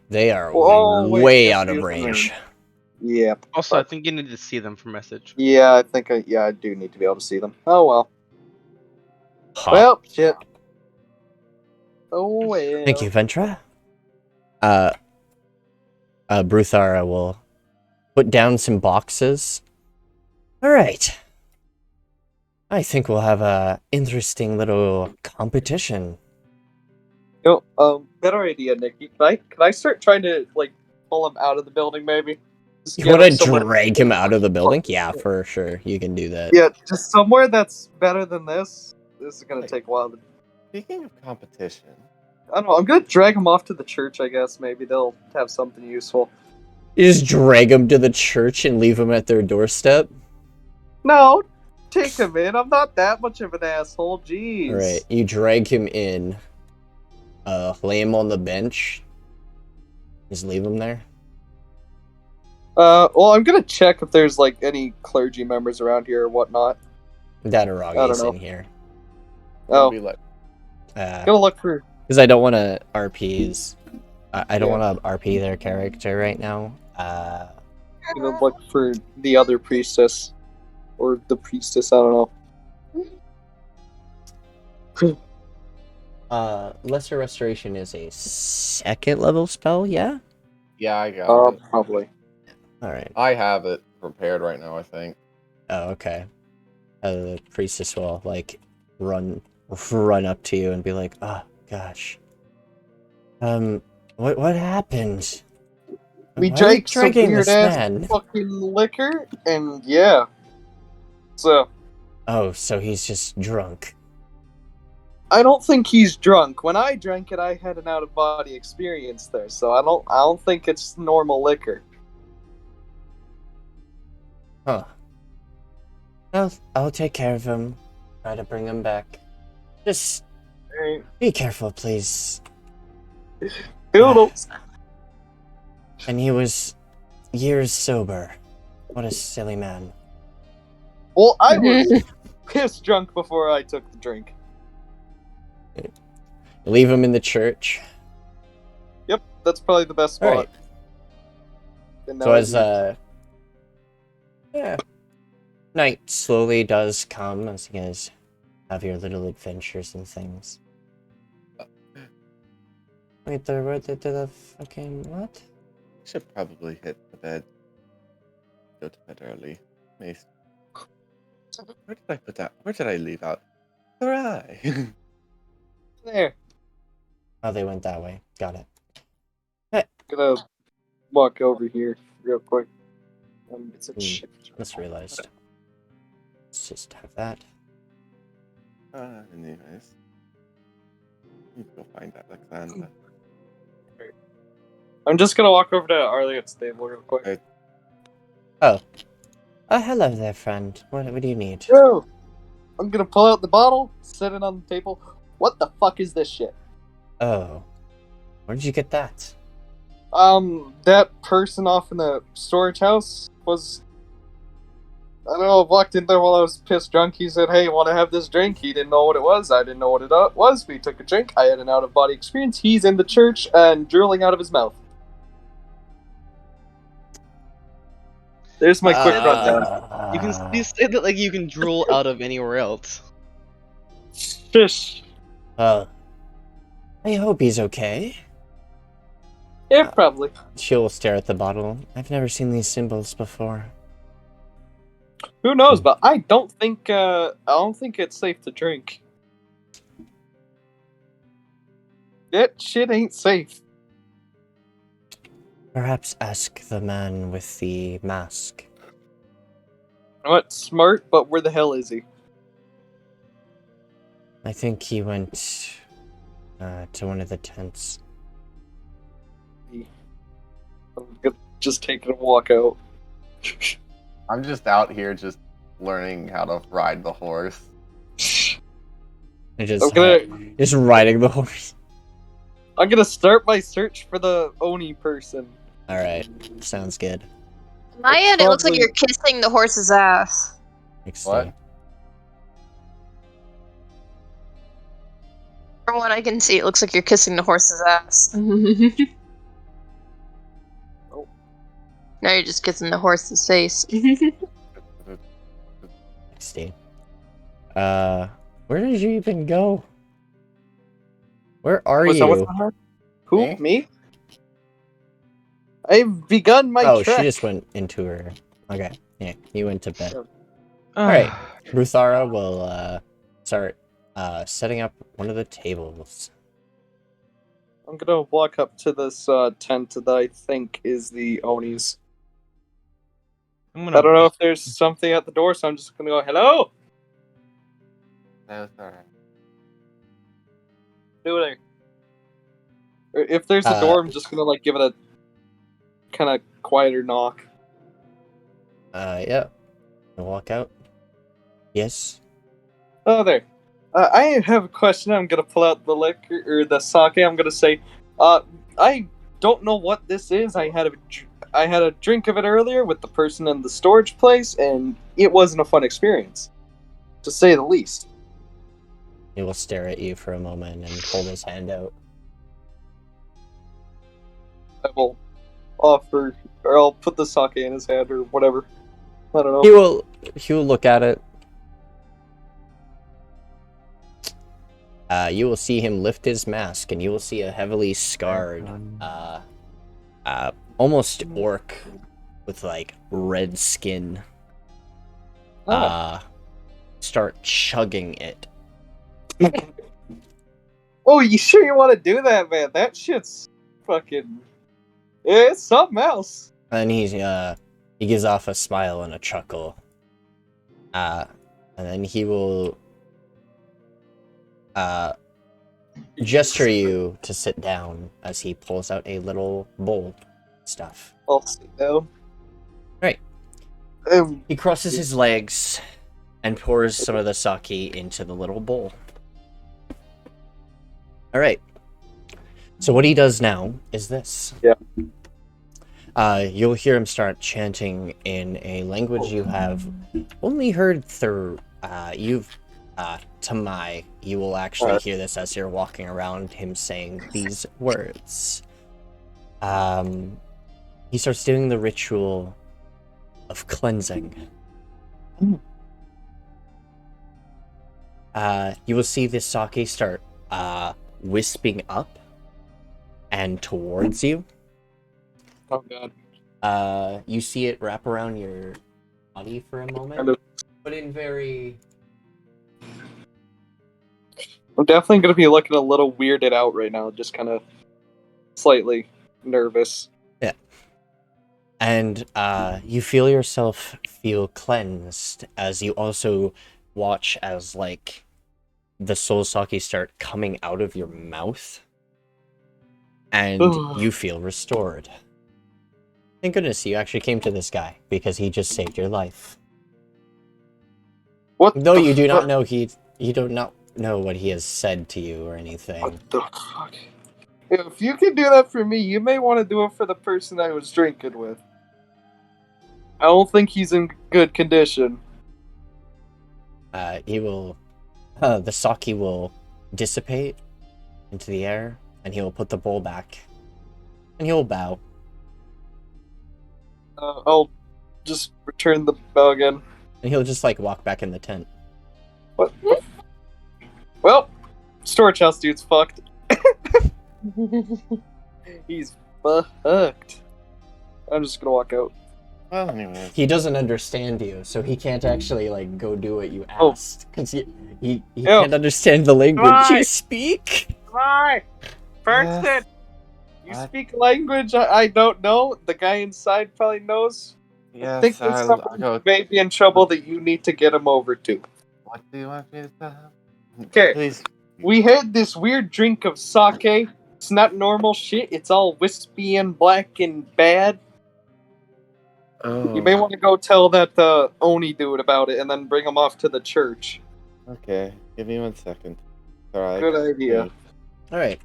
They are way out of range. Yep. Also, I think you need to see them for message. Yeah, I think I do need to be able to see them. Oh well. Well, shit. Oh well. Thank you, Ventra. Bruthara will put down some boxes. Alright. I think we'll have a interesting little competition. Yo, better idea, Nick. Can I start trying to, like, pull him out of the building, maybe? You want to drag him out of the building? Yeah, for sure. You can do that. Yeah, just somewhere that's better than this. This is gonna take a while. Speaking of competition... I don't know, I'm gonna drag him off to the church, I guess. Maybe they'll have something useful. You just drag him to the church and leave him at their doorstep? No, take him in. I'm not that much of an asshole, jeez. Alright, you drag him in, lay him on the bench, just leave him there? Well, I'm gonna check if there's, like, any clergy members around here or whatnot. Dataragi is in here. Oh. Gotta look for. Because I don't want to RPs. I don't Yeah. want to RP their character right now. Gonna look for the other priestess, or the priestess. I don't know. Lesser Restoration is a 2nd level spell, yeah? Yeah, I got it. Probably. Alright. I have it prepared right now, I think. Oh, okay. The priestess will, like, run up to you and be like, oh, gosh. What happened? We Why are you drank some drinking weird this, ass man? fucking liquor, and yeah. So, Oh, so he's just drunk. I don't think he's drunk. When I drank it, I had an out of body experience there, so I don't think it's normal liquor. Huh. I'll take care of him. Try to bring him back. Just Alright. be careful, please. Toodles. And he was years sober. What a silly man. Well, I was pissed drunk before I took the drink. Leave him in the church. Yep, that's probably the best spot. Alright. And So now as I- yeah, night slowly does come as you guys have your little adventures and things. Wait, the fucking what? Should probably hit the bed. Go to bed early. Nice. Where did I put that? Where did I leave out? Therai. there. Oh, they went that way. Got it. Gonna walk over here real quick. It's a shift. Just realized. Let's just have that. Anyways. Need to go find that Alexandra. I'm just gonna walk over to Arliot's stable real quick. Okay. Oh, hello there, friend. What do you need? Yo! I'm gonna pull out the bottle, set it on the table. What the fuck is this shit? Oh, where did you get that? That person off in the storage house was... I don't know, walked in there while I was pissed drunk. He said, hey, want to have this drink? He didn't know what it was. I didn't know what it was. We took a drink. I had an out-of-body experience. He's in the church and drooling out of his mouth. There's my quick rundown. You can say that like you can drool out of anywhere else. Fish. I hope he's okay. Yeah, probably. She'll stare at the bottle. I've never seen these symbols before. Who knows? But I don't think it's safe to drink. That shit ain't safe. Perhaps ask the man with the mask. You know what? Smart, but where the hell is he? I think he went to one of the tents. I'm gonna just take a walk out. I'm just out here just learning how to ride the horse. And just, Okay. just riding the horse. I'm gonna start my search for the Oni person. Alright, sounds good. My end, it looks like Probably- you're kissing the horse's ass. What? From what I can see, it looks like you're kissing the horse's ass. Oh. Now you're just kissing the horse's face. Steve. Where did you even go? Where are Was that what's you? on her? Who? Me? Me? I've begun my Oh, trek. she just went into her. Okay, yeah, you went to bed. Sure. Alright, Ruthara will start setting up one of the tables. I'm gonna walk up to this tent that I think is the Oni's. I'm I gonna. don't know if there's something at the door, so I'm just gonna go, hello? No, it's alright. Do there. Or if there's a door, I'm just gonna like give it a kind of quieter knock. Yeah. Walk out. Yes. Oh, there. I have a question. I'm gonna pull out the liquor or the sake. I'm gonna say, I don't know what this is. I had a drink of it earlier with the person in the storage place, and it wasn't a fun experience, to say the least. He will stare at you for a moment and hold his hand out. I will offer, or I'll put the sake in his hand or whatever. I don't know. He will look at it. You will see him lift his mask, and you will see a heavily scarred, almost orc with like red skin. Start chugging it. Oh, you sure you want to do that, man? That shit's fucking. It's something else. And he gives off a smile and a chuckle. And then he will gesture you to sit down as he pulls out a little bowl of stuff. I'll sit down. Right. He crosses his legs and pours some of the sake into the little bowl. Alright. So what he does now is this. Yeah. You'll hear him start chanting in a language you have only heard through, Tamai. You will actually hear this as you're walking around him saying these words. He starts doing the ritual of cleansing. You will see this sake start, wisping up and towards you. Oh god. You see it wrap around your body for a moment, but in very... I'm definitely gonna be looking a little weirded out right now, just kind of slightly nervous. Yeah. And you feel yourself feel cleansed as you also watch as like the soul sake start coming out of your mouth, and you feel restored. Thank goodness you actually came to this guy, because he just saved your life. What? Though you do not know you do not know what he has said to you or anything. What the fuck? If you can do that for me, you may want to do it for the person I was drinking with. I don't think he's in good condition. He will... the sake will dissipate into the air, and he will put the bowl back. And he will bow. I'll just return the bow again. And he'll just, like, walk back in the tent. What? Well, storage house dude's fucked. He's fucked. I'm just gonna walk out. Well, anyway. He doesn't understand you, so he can't actually, like, go do what you asked. Because he Ew. can't understand the language Why? you speak. Why? Person! You What? speak language I don't know. The guy inside probably knows. I Yes, think there's I'll someone go. who may be in trouble that you need to get him over to. What do you want me to tell him? Okay. Please. We had this weird drink of sake. It's not normal shit. It's all wispy and black and bad. Oh. You may want to go tell that Oni dude about it and then bring him off to the church. Okay, give me 1 second. Alright. Good idea. Alright.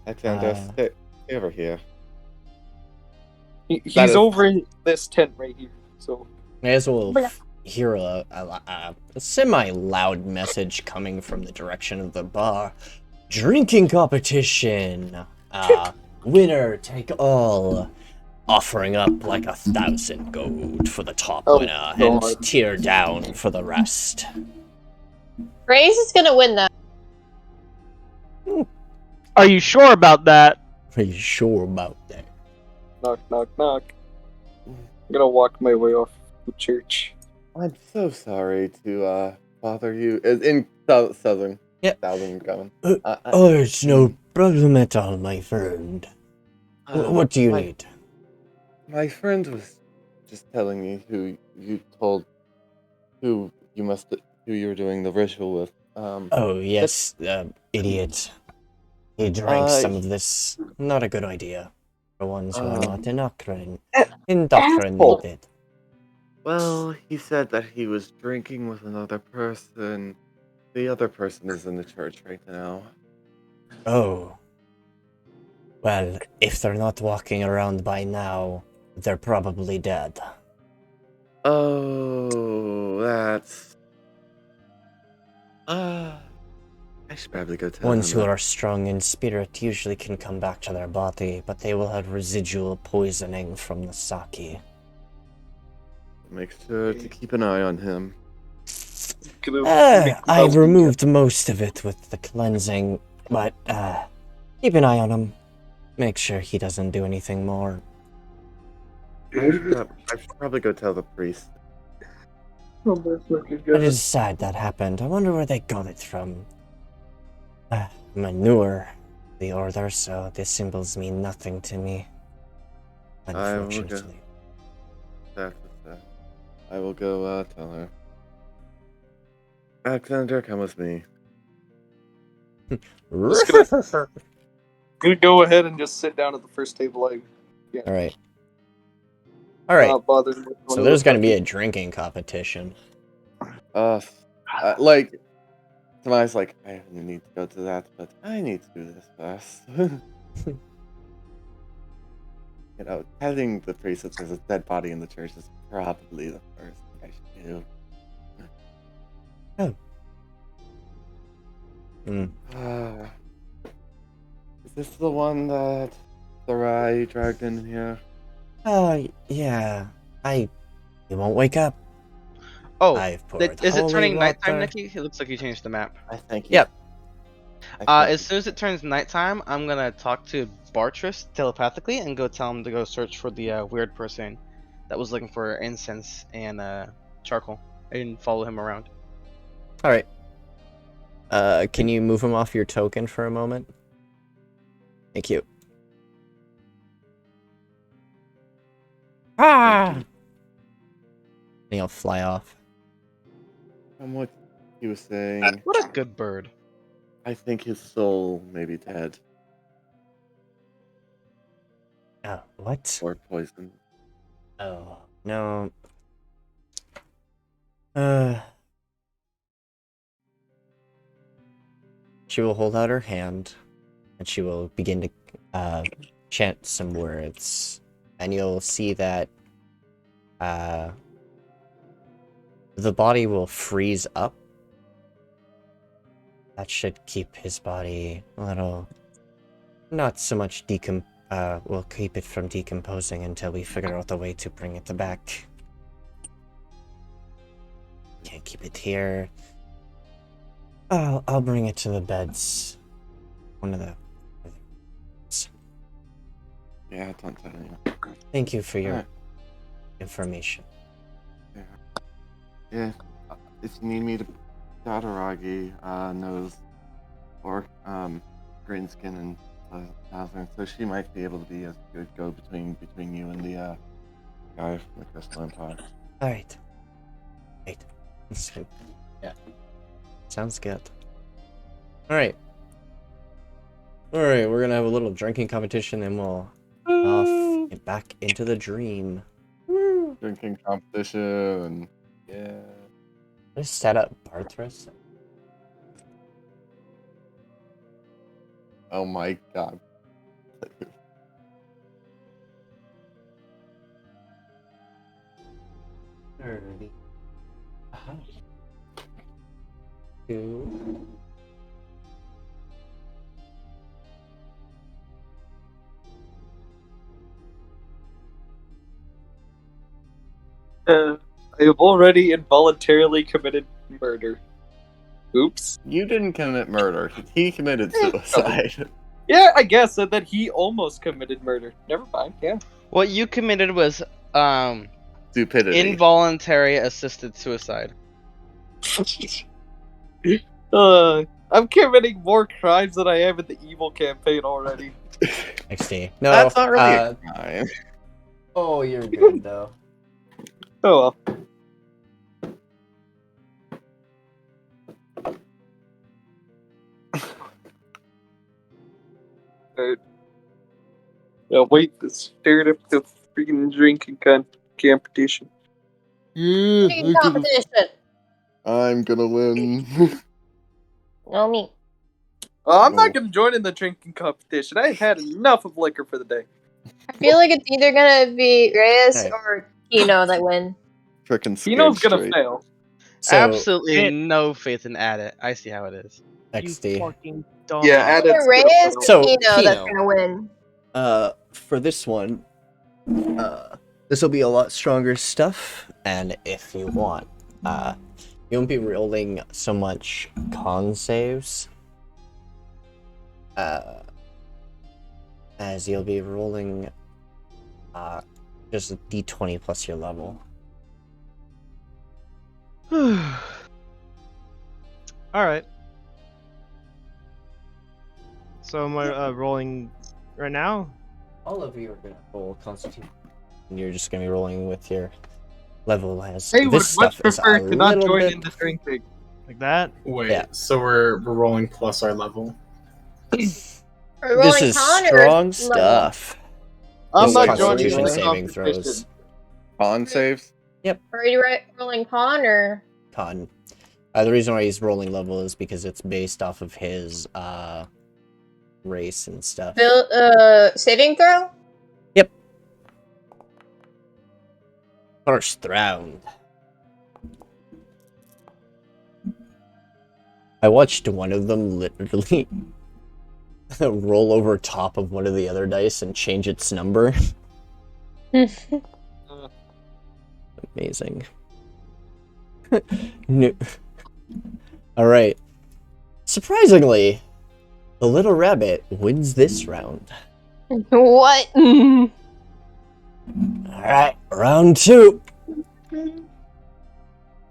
Alexander, stay over here. He's That is- over in this tent right here. So May as well hear a semi-loud message coming from the direction of the bar. Drinking competition! Winner take all. Offering up like 1,000 gold for the top winner, and God. tear down for the rest. Reyes is gonna win that. Are you sure about that? Are you sure about that? knock, knock, knock. I'm gonna walk my way off to church. I'm so sorry to bother you. In southern. Yep. Southern coming. Oh, it's no problem at all, my friend. What do you need? My friend was just telling me who you were doing the ritual with. Oh, yes, idiot. He drank some of this. Not a good idea. For ones who are not indoctrinated. Well, he said that he was drinking with another person. The other person is in the church right now. Oh. Well, if they're not walking around by now, they're probably dead. Oh, that's... I should probably go tell Ones him who that. are strong in spirit usually can come back to their body, but they will have residual poisoning from the sake. Make sure to keep an eye on him. I've removed most of it with the cleansing, but keep an eye on him. Make sure he doesn't do anything more. I should probably go tell the priest. It is sad that happened. I wonder where they got it from. Manure, the order, so the symbols mean nothing to me. Unfortunately. I will go tell her. Alexander, come with me. Gonna go ahead and just sit down at the first table. Alright. Alright. Not bothered with So there's gonna be a drinking competition. Like, Tamai's like, I need to go to that, but I need to do this first. You know, telling the priest that there's a dead body in the church is probably the first thing I should do. Is this the one that Therai dragged in here? Yeah. You won't wake up. Oh, I've poured is it holy turning nighttime, water. Nikki? It looks like you changed the map. I think. Yep. As soon as it turns nighttime, I'm gonna talk to Bartris telepathically and go tell him to go search for the weird person that was looking for incense and charcoal, and follow him around. Alright. Can you move him off your token for a moment? Thank you. And he'll fly off. From what he was saying, What a good bird. I think his soul may be dead What? or poisoned. Oh, no. She will hold out her hand, and she will begin to chant some words. And you'll see that the body will freeze up. That should keep his body a little... Not so much we'll keep it from decomposing until we figure out the way to bring it back. Can't keep it here. I'll bring it to the beds. One of the... Yeah, don't tell anyone. Thank you for your information. Yeah. If you need me to... Dataragi knows Greenskin and Azule, so she might be able to be a good go-between between you and the guy from the Crystal Empire. Alright. Right. Yeah. Sounds good. Alright. Alright, we're gonna have a little drinking competition, and we'll off and back into the dream. Drinking competition. Yeah. Just set up Bartris. Oh my god. 30. Two. I have already involuntarily committed murder. Oops. You didn't commit murder. He committed suicide. Yeah, I guess that he almost committed murder. Never mind. Yeah. What you committed was Stupidity. involuntary assisted suicide. I'm committing more crimes than I have in the evil campaign already. XD. No, That's not really a crime. Oh, you're good though. Oh well. Wait, stared up the freaking drinking competition. Drinking competition. I'm gonna win. No, me. I'm not gonna join in the drinking competition. I've had enough of liquor for the day. I feel like it's either gonna be Reyes Hey. or Kino that win. Frickin' Kino's gonna straight. fail. So, Absolutely no faith in Addit. I see how it is. XD. fucking dumb. Yeah, Addit's Either Reyes or So, Kino that's Kino. gonna win. For this one, this will be a lot stronger stuff, and if you want, you won't be rolling so much con saves, as you'll be rolling, just a d20 plus your level. Alright. So am I rolling right now? All of you are gonna roll Constitution, and you're just gonna be rolling with your level as They would this much stuff is prefer a to not little join bit... in the drinking. Like that? Wait, Yeah. so we're rolling plus our level. Are we This rolling is con or strong level? stuff. I'm This not is joining Constitution in the saving competition. throws. Con saves? Are you rolling con or Con. The reason why he's rolling level is because it's based off of his race and stuff. saving throw? First round. I watched one of them literally roll over top of one of the other dice and change its number. Amazing. No. Alright. Surprisingly, the little rabbit wins this round. What? Alright, round 2.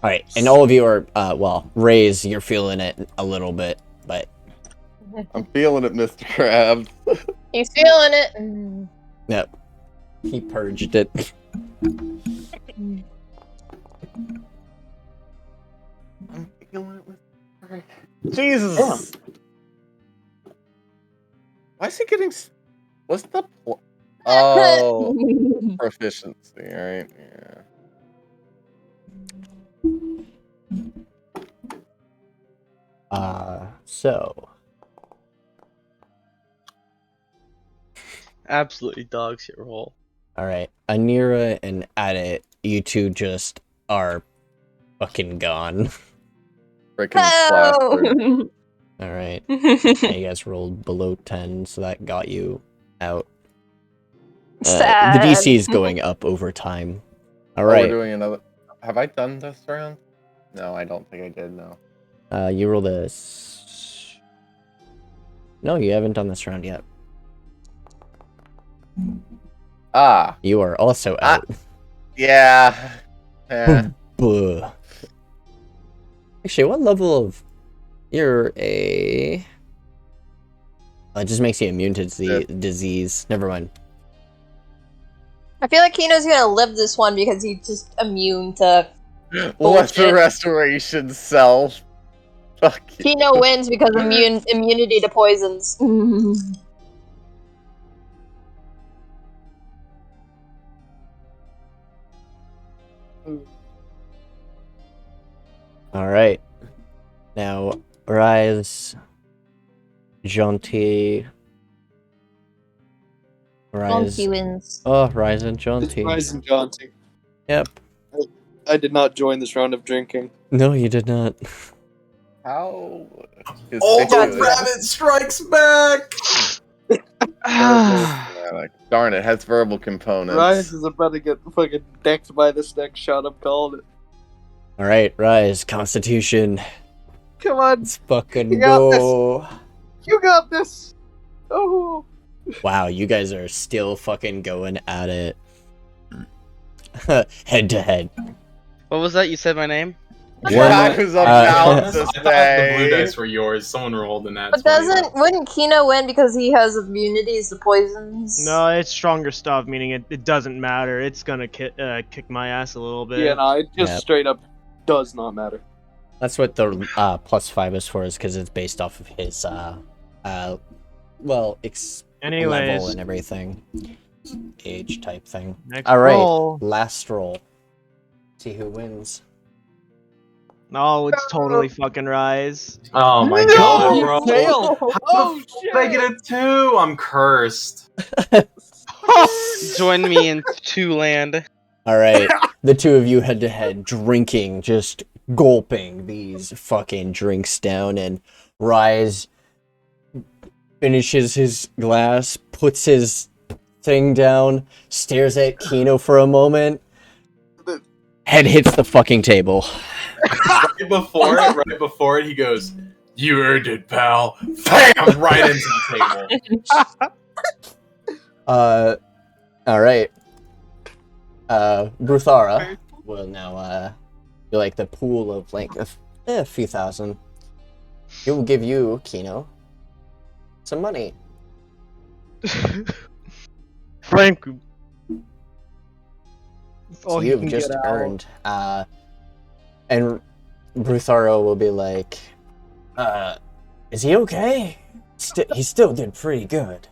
Alright, and all of you are, well, Reyes, you're feeling it a little bit, but... I'm feeling it, Mr. Krabs. He's feeling it. Yep. He purged it. I'm feeling it, Mr. Jesus! Why is he getting... What's the... Oh, proficiency, right? Yeah. So... Absolutely dog shit roll. Alright, Anira and Addit, you two just are fucking gone. Freaking plastered. No! Alright, you guys rolled below 10, so that got you out. The Sad. DC is going up over time. Oh, Alright, we're doing another... Have I done this round? No, I don't think I did, no. you roll this... No, you haven't done this round yet. Ah, You are also out. yeah. Yeah. Buh. Actually, what level of... You're a... It just makes you immune to the disease. Never mind. I feel like Kino's gonna live this one because he's just immune to. What's the Bullshit. restoration self? Fuck you. Kino wins because immunity to poisons. Alright. Now, Reyes, Jonty... Jonty wins. Oh, Reyes and It's Jonty. Rise and Jonty. Yep. I did not join this round of drinking. No, you did not. How? Oh, the rabbit strikes back! Darn it, has verbal components. Rise is about to get fucking decked by this next shot. I'm calling it. Alright, Reyes, Constitution. Come on, Let's fucking You got go. you got this. Oh, Wow, you guys are still fucking going at it. Head to head. What was that? You said my name? I was about to I thought the blue say. dice were yours. Someone rolled in that. But wouldn't Kino win because he has immunities to poisons? No, it's stronger stuff, meaning it doesn't matter. It's gonna kick my ass a little bit. yeah, no, it just Yep. straight up does not matter. That's what the +5 is for, is because it's based off of his well, level Anyways, and everything, age type thing. next All right, roll. last roll. See who wins. No, it's totally fucking Rise. Oh my No, god, you bro! failed. How Oh, the fuck did I get a 2? I'm cursed. Join me in two land. All right, the two of you head to head, drinking, just gulping these fucking drinks down, and Reyes finishes his glass, puts his thing down, stares at Kino for a moment, head hits the fucking table. Right before it, he goes, "You earned it, pal." Bam! Right into the table. Alright. Bruthara will now, be like the pool of, like, a few thousand. He will give you, Kino, some money. Frank. That's all So he you've can just get out. earned. And Brutharo will be like, is he okay? He still did pretty good.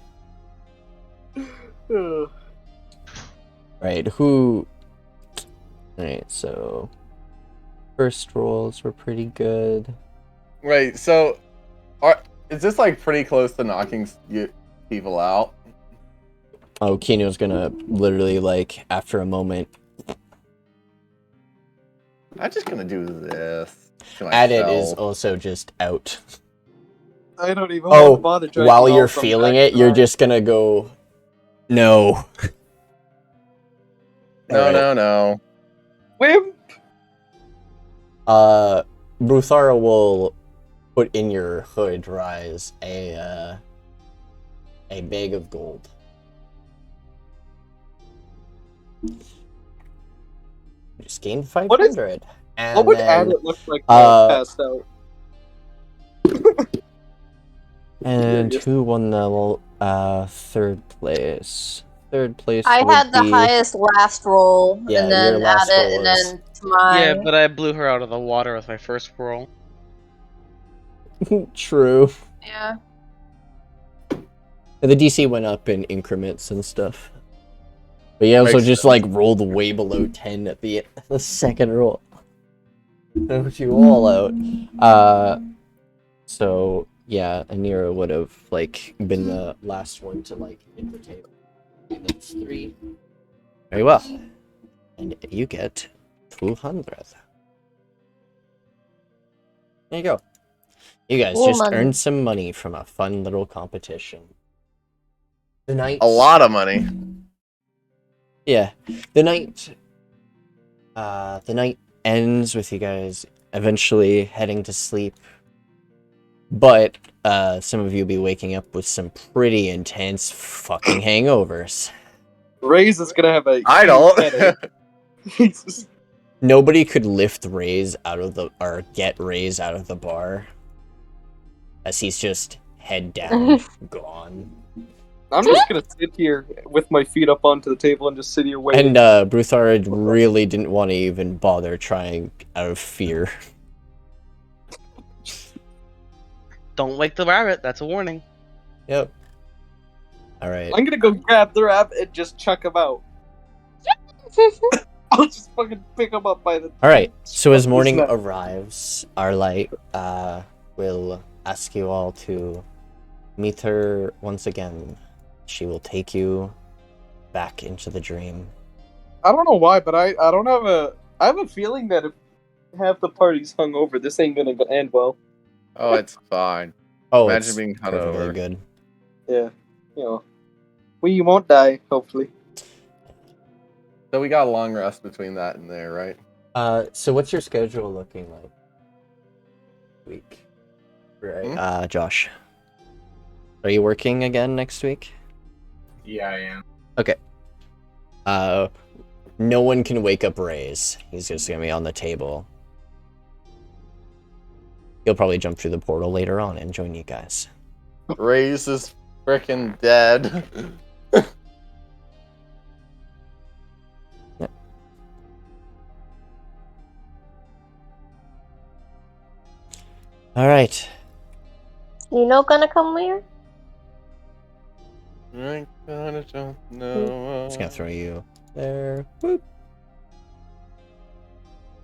Right, Alright, so... First rolls were pretty good. Right, so... is this, like, pretty close to knocking people out? Oh, Kino's gonna literally, like, after a moment... I'm just gonna do this to Addit is myself. also just out. I don't even want to bother drinking while all you're from feeling back it, you're to just gonna go... No. No. Wimp! Bruthara will put in your hood, Reyes, a bag of gold. Just gained 500. What would then, Addit look like passed out? And who won the third place? Third place I would had the be... highest last roll, Yeah, and then your last Addit, roll and was- then mine. Yeah, but I blew her out of the water with my first roll. True. Yeah. The DC went up in increments and stuff. But you also Makes just sense. like rolled way below 10 at the second roll. Put you all out. So yeah, Anira would have like been the last one to like hit the table. And it's 3. Very well. And you get 200. There you go. You guys Cool just money. earned some money from a fun little competition. The night. A lot of money. Yeah, the night ends with you guys eventually heading to sleep. But some of you will be waking up with some pretty intense fucking hangovers. Reyes is gonna have a I headache. don't. Nobody could lift Reyes out of the or get Reyes out of the bar, as he's just head down, gone. I'm just gonna sit here with my feet up onto the table and just sit here waiting. And Bruthara really didn't want to even bother trying out of fear. Don't wake the rabbit, that's a warning. Yep. Alright. I'm gonna go grab the rabbit and just chuck him out. I'll just fucking pick him up by the... Alright, so as morning not- arrives, Arlight will ask you all to meet her once again. She will take you back into the dream. I don't know why, but I don't have a... I have a feeling that if half the party's hungover, this ain't gonna end well. Oh, it's fine. Oh, Imagine it's being perfectly hungover. good. Yeah, you know. We won't die, hopefully. So we got a long rest between that and there, right? So what's your schedule looking like? Week. Right. Josh. Are you working again next week? Yeah, I am. Okay. No one can wake up Reyes. He's just gonna be on the table. He'll probably jump through the portal later on and join you guys. Reyes is freaking dead. Alright. Kino gonna come here? I'm gonna jump no. Just gonna throw you there. Whoop.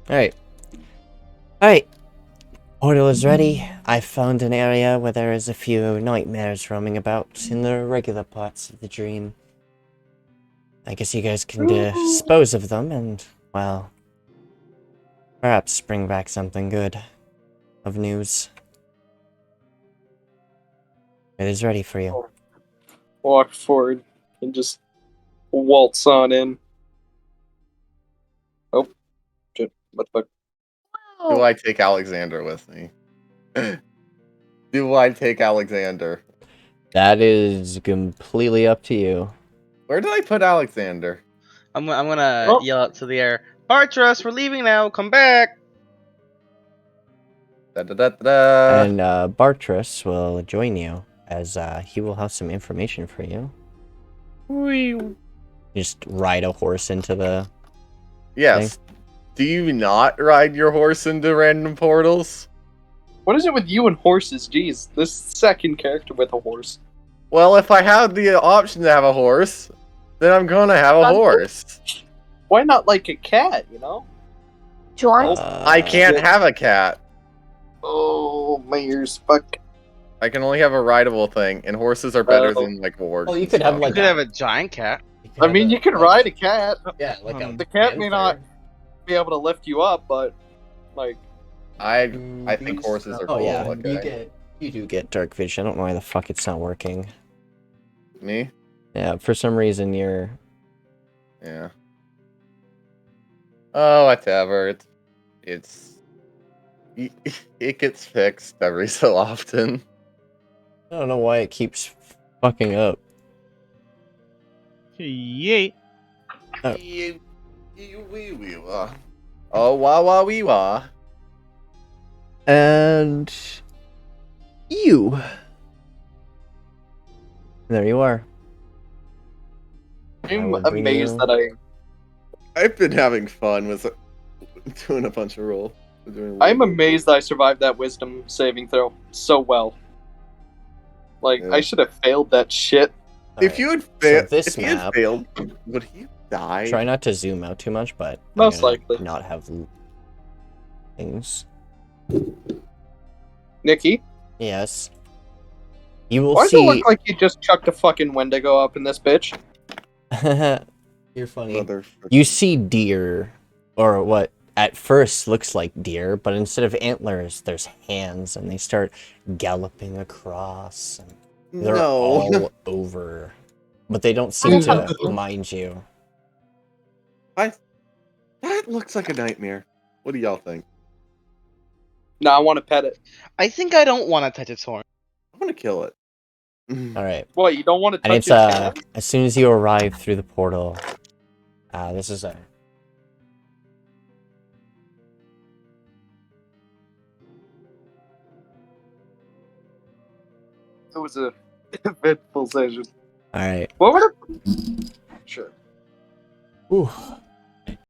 Alright. Alright. Portal is ready. I found an area where there is a few nightmares roaming about in the regular parts of the dream. I guess you guys can dispose of them and, well, perhaps bring back something good of news. It is ready for you. Walk forward and just waltz on in. Oh, shit. What the fuck? Do I take Alexander with me? Do I take Alexander? That is completely up to you. Where did I put Alexander? I'm gonna Oh. yell out to the air, Bartress, we're leaving now. Come back. Da, da, da, da, da. And Bartress will join you as he will have some information for you. Just ride a horse into the Yes. Do you not ride your horse into random portals? What is it with you and horses? Jeez, this second character with a horse. Well, if I have the option to have a horse, then I'm gonna have a horse. Why not like a cat, you know? Jaunt? I can't have a cat. Oh, my ears, fuck. I can only have a rideable thing, and horses are better Oh. than like wargs. Well, you and could have stuff. like You could have a giant cat. I mean, you can ride a cat. Yeah, like a The cat may panther. not be able to lift you up, but like, I think horses are Oh cool. yeah, Okay. you do get dark vision. I don't know why the fuck it's not working. Me? Yeah, for some reason you're. Yeah. Oh, whatever. It gets fixed every so often. I don't know why it keeps fucking up. Yay. Oh. Oh, wah wah wee wah. And you. There you are. I'm will bring amazed you- that I've been having fun with doing a bunch of rolls. I'm amazed that I survived that wisdom saving throw so well. Like, Yeah. I should have failed that shit. If you had failed, this if he had map- failed, would he die? Try not to zoom out too much, but I'm Most gonna likely. not have things. Nikki, Yes. You will why does see. it look like you just chucked a fucking Wendigo up in this bitch? You're funny. Motherfucker. You see deer, or what at first looks like deer, but instead of antlers, there's hands, and they start galloping across. And they're all over, but they don't seem to mind you. That looks like a nightmare. What do y'all think? No, I want to pet it. I think I don't want to touch its horn. I'm gonna kill it. All right, What, you don't want to touch and it's its hand? as soon as you arrive through the portal, this is a. It was a eventful session. All right. What would it... Sure. Ooh.